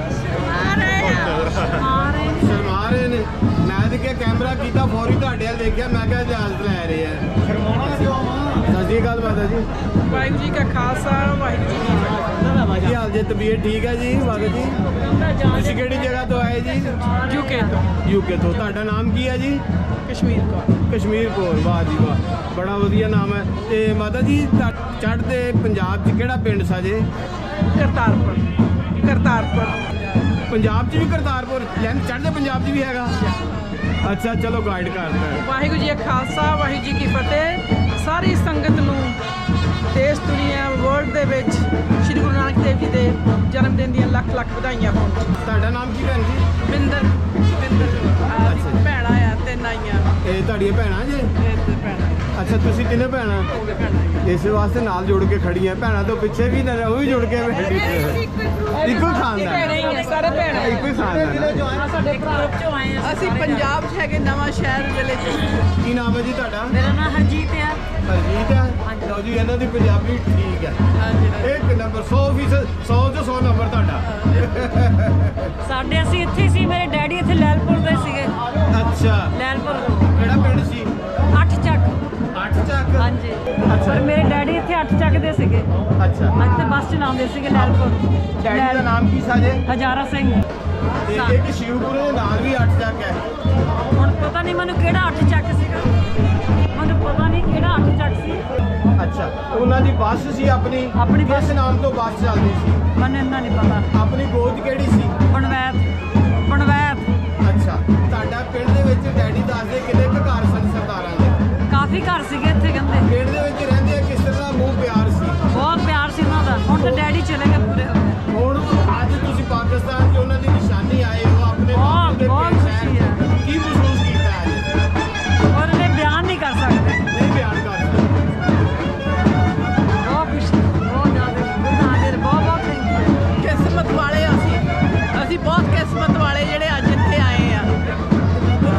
ਸ਼ਰਮਾ ਰਹੇ ਨੇ। ਮੈਂ ਤੇ ਕਿ ਕੈਮਰਾ ਕੀਤਾ ਫੌਰੀ ਤੁਹਾਡੇ ਵੱਲ ਦੇਖਿਆ, ਮੈਂ ਕਿਹਾ ਇਜਾਜ਼ਤ ਲੈ ਰਹੇ ਆ। ਸ਼ਰਮਾਉਣਾ ਕਿਉਂ ਆ? ਸਤਿ ਸ਼੍ਰੀ ਅਕਾਲ ਮਾਤਾ ਜੀ। ਵਾਹਿਗੁਰੂ ਜੀ ਕਾ ਖਾਲਸਾ ਵਾਹਿਗੁਰੂ ਜੀ ਕੀ ਫਤਿਹ। ਕੀ ਹਾਲ ਜੀ? ਤਬੀਅਤ ਠੀਕ ਹੈ ਜੀ ਮਾਤਾ ਜੀ? ਤੁਸੀਂ ਕਿਹੜੀ ਜਗ੍ਹਾ ਤੋਂ ਆਏ ਜੀ? ਯੂਕੇ ਤੋਂ। ਯੂਕੇ ਤੋਂ। ਤੁਹਾਡਾ ਨਾਮ ਕੀ ਹੈ ਜੀ? ਕਸ਼ਮੀਰ ਤੋਂ। ਕਸ਼ਮੀਰ ਕੌਰ। ਵਾਹ ਜੀ ਵਾਹ, ਬੜਾ ਵਧੀਆ ਨਾਮ ਹੈ। ਤੇ ਮਾਤਾ ਜੀ ਚੜ੍ਹਦੇ ਪੰਜਾਬ 'ਚ ਕਿਹੜਾ ਪਿੰਡ ਸਾਜੇ? ਕਰਤਾਰਪੁਰ। ਪੰਜਾਬ 'ਚ ਵੀ ਕਰਤਾਰਪੁਰ? ਚੜ੍ਹਦੇ ਪੰਜਾਬ 'ਚ ਵੀ ਹੈਗਾ? ਅੱਛਾ ਚਲੋ ਗਾਈਡ ਕਰਦਾ। ਵਾਹਿਗੁਰੂ ਜੀ ਕਾ ਖਾਲਸਾ ਵਾਹਿਗੁਰੂ ਜੀ ਕੀ ਫਤਿਹ। ਸਾਰੀ ਸੰਗਤ ਨੂੰ ਦੇਸ਼ ਦੁਨੀਆ ਵਰਲਡ ਦੇ ਵਿੱਚ ਸ਼੍ਰੀ ਗੁਰੂ ਨਾਨਕ ਦੇਵ ਜੀ ਦੇ ਜਨਮ ਦਿਨ ਦੀਆਂ ਲੱਖ ਲੱਖ ਵਧਾਈਆਂ ਹੋਣ। ਤੁਹਾਡਾ ਨਾਮ ਕੀ ਭੈਣ ਜੀ? ਬਿੰਦਰ ਭੈਣਾਂ ਆ, 3 ਆਈਆਂ। ਇਹ ਤੁਹਾਡੀਆਂ ਭੈਣਾਂ ਜੇ? ਅੱਛਾ ਤੁਸੀਂ ਤਿੰਨੇ ਭੈਣਾਂ? ਇਸ ਵਾਸਤੇ ਨਾਲ ਜੁੜ ਕੇ ਖੜੀਆਂ ਭੈਣਾਂ ਤੋਂ ਪਿੱਛੇ ਵੀ ਨਾ, ਉਹ ਵੀ ਜੁੜ ਕੇ ਇੱਕੋ ਖਾਨਦਾਨ। ਸਾਰੇ ਭੈਣਾਂ ਇੱਕੋ ਹੀ ਖਾਨਦਾਨ। ਸਾਡੇ ਗਰੁੱਪ ਚੋਂ ਆਏ ਆ। ਅਸੀਂ ਪੰਜਾਬ 'ਚ ਹੈਗੇ, ਨਵਾਂ ਸ਼ਹਿਰ ਜ਼ਿਲ੍ਹੇ 'ਚ। ਕੀ ਨਾਮ ਹੈ ਜੀ ਤੁਹਾਡਾ? ਮੇਰਾ ਨਾਮ ਹਰਜੀਤ ਆ। ਹਰਜੀਤ ਹੈ? ਲਓ ਜੀ ਇਹਨਾਂ ਦੀ ਪੰਜਾਬੀ ਠੀਕ ਹੈ। ਇੱਕ ਨੰਬਰ 100% 100 'ਚੋਂ 100 ਨੰਬਰ ਤੁਹਾਡਾ। ਸਾਡੇ ਅਸੀਂ ਇੱਥੇ ਸੀ, ਮੇਰੇ ਡੈਡੀ ਇੱਥੇ ਲੈਲਪੁਰ ਦੇ ਸੀਗੇ। ਅੱਛਾ ਲੈਲਪੁਰ। ਕਿਹੜਾ ਪਿੰਡ ਸੀ? 8 ਚੱਕ। 8 ਚੱਕ? ਹਾਂਜੀ। ਪਰ ਮੇਰੇ ਡੈਡੀ ਇੱਥੇ 8 ਚੱਕ ਦੇ ਸੀਗੇ। ਅੱਛਾ। ਇੱਥੇ ਬੱਸ ਚਲਾਉਂਦੇ ਸੀਗੇ ਲੈਲਪੁਰ। ਡੈਡੀ ਦਾ ਨਾਮ ਕੀ ਸਾਜੇ? ਹਜ਼ਾਰਾ ਸਿੰਘ। ਤੇ ਇੱਕ ਸ਼ਿਵਪੁਰੇ ਦੇ ਨਾਲ ਵੀ 8 ਚੱਕ ਹੈ। ਹੁਣ ਪਤਾ ਨਹੀਂ ਮੈਨੂੰ ਕਿਹੜਾ 8 ਚੱਕ ਸੀਗਾ, ਮੈਨੂੰ ਪਤਾ ਨਹੀਂ ਕਿਹੜਾ 8 ਚੱਕ ਸੀ। ਅੱਛਾ, ਉਹਨਾਂ ਦੀ ਬੱਸ ਸੀ ਆਪਣੀ? ਕਿਸ ਨਾਮ ਤੋਂ ਬੱਸ ਚੱਲਦੀ ਸੀ? ਮੈਨੂੰ ਇੰਨਾ ਨਹੀਂ ਪਤਾ। ਆਪਣੀ ਗੋਦ ਕਿਹੜੀ ਸੀ? ਬਣਵੈਤ। ਅੱਛਾ, ਤੁਹਾਡਾ ਪਿੰਡ ਦੇ ਵਿੱਚ ਡੈਡੀ ਦੱਸਦੇ ਕਿੰਨੇ ਕੁ ਘਰ ਸਨ ਸਰਦਾਰਾਂ ਦੇ? ਕਾਫੀ ਘਰ ਸੀਗੇ ਇੱਥੇ ਕਹਿੰਦੇ। ਪਿੰਡ ਦੇ ਵਿੱਚ ਰਹਿੰਦੇ ਆ, ਕਿਸ ਤਰ੍ਹਾਂ ਦਾ ਮੂੰਹ ਪਿਆਰ ਸੀ? ਬਹੁਤ ਪਿਆਰ ਸੀ ਉਹਨਾਂ ਦਾ। ਹੁਣ ਤਾਂ ਡੈਡੀ ਚਲੇ ਗਏ ਪੂਰੇ ਹੋ ਗਏ। ਹੁਣ ਅੱਜ ਤੁਸੀਂ ਪਾਕਿਸਤਾਨ 'ਚ ਉਹਨਾਂ ਦੀ ਨਿਸ਼ਾਨੀ ਆਏ ਹੋ ਆਪਣੇ ਬਾਪੂ ਦੇ ਬਹੁਤ ਪਿੰਡ ਖੁਸ਼ੀ ਹੈ। ਕੀ ਮਹਿਸੂਸ ਕੀਤਾ ਅੱਜ? ਔਰ ਇਹ ਬਿਆਨ ਨਹੀਂ ਕਰ ਸਕਦੇ। ਨਹੀਂ ਬਿਆਨ ਕਰ ਸਕਦੇ। ਬਹੁਤ ਖੁਸ਼ੀ, ਬਹੁਤ ਜ਼ਿਆਦਾ। ਬਹੁਤ ਥੈਂਕ ਯੂ। ਕਿਸਮਤ ਵਾਲੇ ਅਸੀਂ ਬਹੁਤ ਕਿਸਮਤ ਵਾਲੇ ਜਿਹੜੇ ਅੱਜ ਇੱਥੇ ਆਏ ਆ।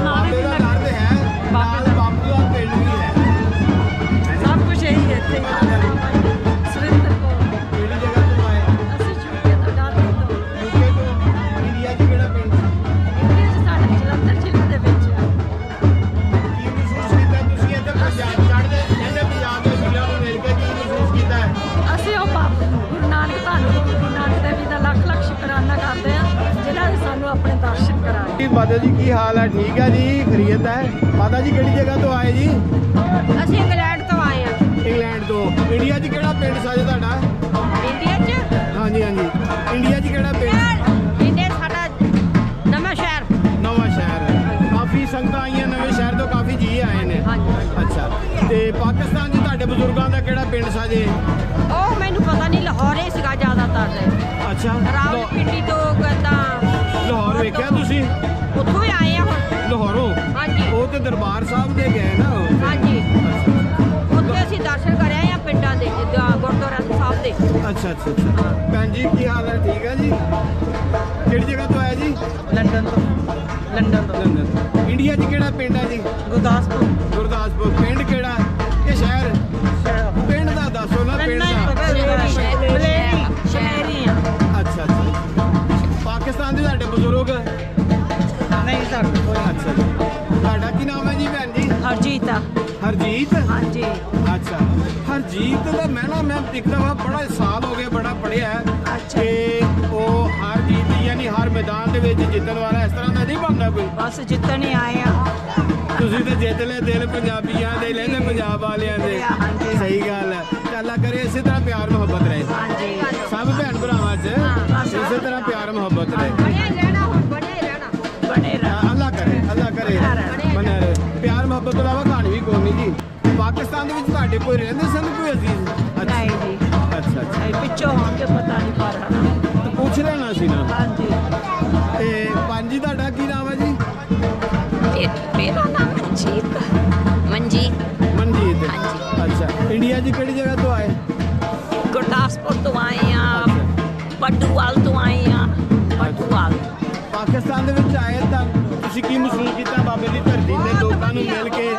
ਬਾਬੇ ਦਾ ਘਰ ਤੇ ਹੈ, ਨਾਲ ਬਾਪੂ ਦਾ ਪਿੰਡ ਵੀ ਹੈ। ਸਭ ਕੁਝ ਇਹੀ ਹੈ ਇੱਥੇ। ਸੁਰਿੰਦਰ ਕੌਰ। ਕਿਹੜੀ ਜਗ੍ਹਾ ਤੋਂ ਆਏ? ਅਸੀਂ ਚੁੱਕੇ ਤੋਂ ਡਾਲੇ ਤੋਂ। ਯੂਕੇ ਤੋਂ। ਇੰਡੀਆ 'ਚ ਕਿਹੜਾ ਪਿੰਡ? ਇੰਡੀਆ 'ਚ ਸਾਡੇ ਜਲੰਧਰ ਜ਼ਿਲ੍ਹੇ ਦੇ ਵਿੱਚ ਆ। ਕੀ ਮਹਿਸੂਸ ਕੀਤਾ ਤੁਸੀਂ ਇੱਥੇ ਪੰਜਾਬ ਚੜ੍ਹਦੇ ਇਹਦੇ ਪੰਜਾਬ ਦੇ ਜ਼ਿਲ੍ਹਿਆਂ ਨੂੰ ਮਿਲ ਕੇ ਕੀ ਮਹਿਸੂਸ ਕੀਤਾ ਹੈ? ਅਸੀਂ ਉਹ ਗੁਰੂ ਨਾਨਕ ਧੰਨ ਗੁਰੂ ਨਾਨਕ ਦੇਵ ਜੀ ਦਾ ਲੱਖ ਲੱਖ ਸ਼ੁਕਰਾਨਾ ਕਰਦੇ ਆ ਜਿਹੜਾ ਨੇ ਸਾਨੂੰ ਆਪਣੇ ਦਰਸ਼ਨ ਕਰਾਏ। ਜੀ ਮਾਤਾ ਜੀ ਕੀ ਹਾਲ ਹੈ? ਠੀਕ ਹੈ ਜੀ, ਖਰੀਦ ਹੈ। ਮਾਤਾ ਜੀ ਕਿਹੜੀ ਜਗ੍ਹਾ ਤੋਂ ਆਏ ਜੀ? ਅਸੀਂ ਇੰਗਲੈਂਡ ਤੋਂ ਆਏ ਆ। ਇੰਗਲੈਂਡ ਤੋਂ। ਇੰਡੀਆ 'ਚ ਕਿਹੜਾ ਪਿੰਡ ਸਾਜ ਤੁਹਾਡਾ? ਇੰਡੀਆ 'ਚ? ਹਾਂਜੀ ਹਾਂਜੀ। ਇੰਡੀਆ 'ਚ ਕਿਹੜਾ ਪਿੰਡ? ਇੰਡੀਆ ਸਾਡਾ ਨਵਾਂ ਸ਼ਹਿਰ। ਨਵਾਂ ਸ਼ਹਿਰ। ਕਾਫੀ ਸੰਗਤਾਂ ਆਈਆਂ ਨਵੇਂ ਸ਼ਹਿਰ ਤੋਂ, ਕਾਫੀ ਜੀ ਆਏ ਨੇ। ਅੱਛਾ, ਤੇ ਪਾਕਿਸਤਾਨ 'ਚ ਤੁਹਾਡੇ ਬਜ਼ੁਰਗਾਂ ਦਾ ਕਿਹੜਾ ਪਿੰਡ ਸਾਜੇ? ਉਹ ਮੈਨੂੰ ਪਤਾ ਨਹੀਂ, ਲਾਹੌਰ ਹੀ ਸੀਗਾ ਜ਼ਿਆਦਾਤਰ ਤੇ। ਅੱਛਾ, ਰਾਵਲਪਿੰਡੀ ਤੋਂ ਤਾਂ ਲਾਹੌਰ ਵੇਖਿਆ ਤੁਸੀਂ? ਉੱਥੋਂ ਹੀ ਆਏ ਆ ਹੁਣ। ਲਾਹੌਰੋਂ? ਹਾਂਜੀ। ਉਹ ਤੇ ਦਰਬਾਰ ਸਾਹਿਬ ਦੇ ਗਏ ਨਾ। ਹਾਂਜੀ, ਉੱਥੇ ਅਸੀਂ ਦਰਸ਼ਨ ਕਰ ਆਏ ਆ ਪਿੰਡਾਂ ਦੇ ਗੁਰਦੁਆਰਾ ਸਾਹਿਬ ਦੇ। ਅੱਛਾ ਅੱਛਾ ਅੱਛਾ। ਭੈਣ ਜੀ ਕੀ ਹਾਲ ਹੈ? ਠੀਕ ਹੈ ਜੀ। ਕਿਹੜੀ ਜਗ੍ਹਾ ਤੋਂ ਆਏ ਜੀ? ਲੰਡਨ ਤੋਂ। ਲੰਡਨ। ਇੰਡੀਆ 'ਚ ਕਿਹੜਾ ਪਿੰਡ ਹੈ ਜੀ? ਗੁਰਦਾਸਪੁਰ। ਗੁਰਦਾਸਪੁਰ। ਪਿੰਡ ਕਿਹੜਾ ਕਿ ਸ਼ਹਿਰ? ਪਿੰਡ ਦਾ ਦੱਸੋ ਨਾ, ਪਿੰਡ ਦਾ। ਸ਼ਹਿਰੀ ਆ। ਅੱਛਾ ਅੱਛਾ। ਪਾਕਿਸਤਾਨ ਦੇ ਤੁਹਾਡੇ ਬਜ਼ੁਰਗ? ਨਹੀਂ ਸਾਡੇ ਕੋਈ। ਅੱਛਾ ਜੀ। ਤੁਹਾਡਾ ਕੀ ਨਾਮ ਹੈ ਜੀ ਭੈਣ ਜੀ? ਹਰਜੀਤ ਆ। ਹਰਜੀਤ? ਹਾਂਜੀ। ਅੱਛਾ, ਹਰਜੀਤ ਦਾ ਮੈਂ ਦੇਖਦਾ ਵਾ ਬੜਾ ਸਾਲ ਹੋ ਗਏ, ਬੜਾ ਪੜ੍ਹਿਆ ਹੈ ਕਿ ਉਹ ਹਰਜੀਤ ਯਾਨੀ ਹਰ ਮੈਦਾਨ ਦੇ ਵਿੱਚ ਜਿੱਤਣ ਵਾਲਾ, ਇਸ ਤਰ੍ਹਾਂ ਦਾ ਨਹੀਂ ਬਣਦਾ ਕੋਈ? ਬਸ ਜਿੱਤਣ ਹੀ ਆਏ ਆ। ਤੁਸੀਂ ਤਾਂ ਜਿੱਤ ਲੈ ਦਿਲ ਪੰਜਾਬੀਆਂ ਦੇ, ਲੈਂਦੇ ਪੰਜਾਬ ਵਾਲਿਆਂ ਦੇ। ਸਹੀ ਗੱਲ ਹੈ। ਅੱਲਾ ਕਰੇ ਇਸੇ ਤਰ੍ਹਾਂ ਪਿਆਰ ਮੁਹੱਬਤ ਰਹੇ ਸਭ ਭੈਣ ਭਰਾਵਾਂ 'ਚ, ਇਸੇ ਤਰ੍ਹਾਂ ਪਿਆਰ ਮੁਹੱਬਤ ਰਹੇ। ਅੱਲਾ ਕਰੇ ਬਣਿਆ ਰਹੇ। ਪਿਆਰ ਮੁਹੱਬਤ ਤੋਂ ਇਲਾਵਾ ਕਹਾਣੀ ਵੀ ਕੋਈ ਨਹੀਂ ਜੀ। ਪਾਕਿਸਤਾਨ ਦੇ ਵਿੱਚ ਤੁਹਾਡੇ ਕੋਈ ਰਹਿੰਦੇ ਸਨ ਕੋਈ ਅਜ਼ੀਜ਼? ਨਹੀਂ ਜੀ। ਅੱਛਾ ਅੱਛਾ। ਪਿੱਛੋਂ ਹੋਣਗੇ ਪਤਾ ਨਹੀਂ ਪਰ ਤਾਂ ਪੁੱਛ ਲੈਣਾ ਸੀ ਨਾ। ਹਾਂਜੀ। ਤੇ ਪੰਜੀ ਤੁਹਾਡਾ ਕੀ ਨਾਮ ਹੈ ਜੀ? ਮੇਰਾ ਨਾਮ ਮਨਜੀਤ। ਮਨਜੀਤ। ਅੱਛਾ, ਇੰਡੀਆ 'ਚ ਕਿਹੜੀ ਜਗ੍ਹਾ ਤੋਂ ਆਏ? ਗੁਰਦਾਸਪੁਰ ਤੋਂ ਆਏ ਆ। ਪੱਟੂਵਾਲ ਤੋਂ ਆਏ ਆ। ਪੱਟੂਵਾਲ। ਪਾਕਿਸਤਾਨ ਦੇ ਵਿੱਚ ਆਏ ਤਾਂ ਤੁਸੀਂ ਕੀ ਮਹਿਸੂਸ ਕੀਤਾ ਬਾਬੇ ਦੀ ਧਰਤੀ ਤੇ ਲੋਕਾਂ ਨੂੰ ਮਿਲ ਕੇ?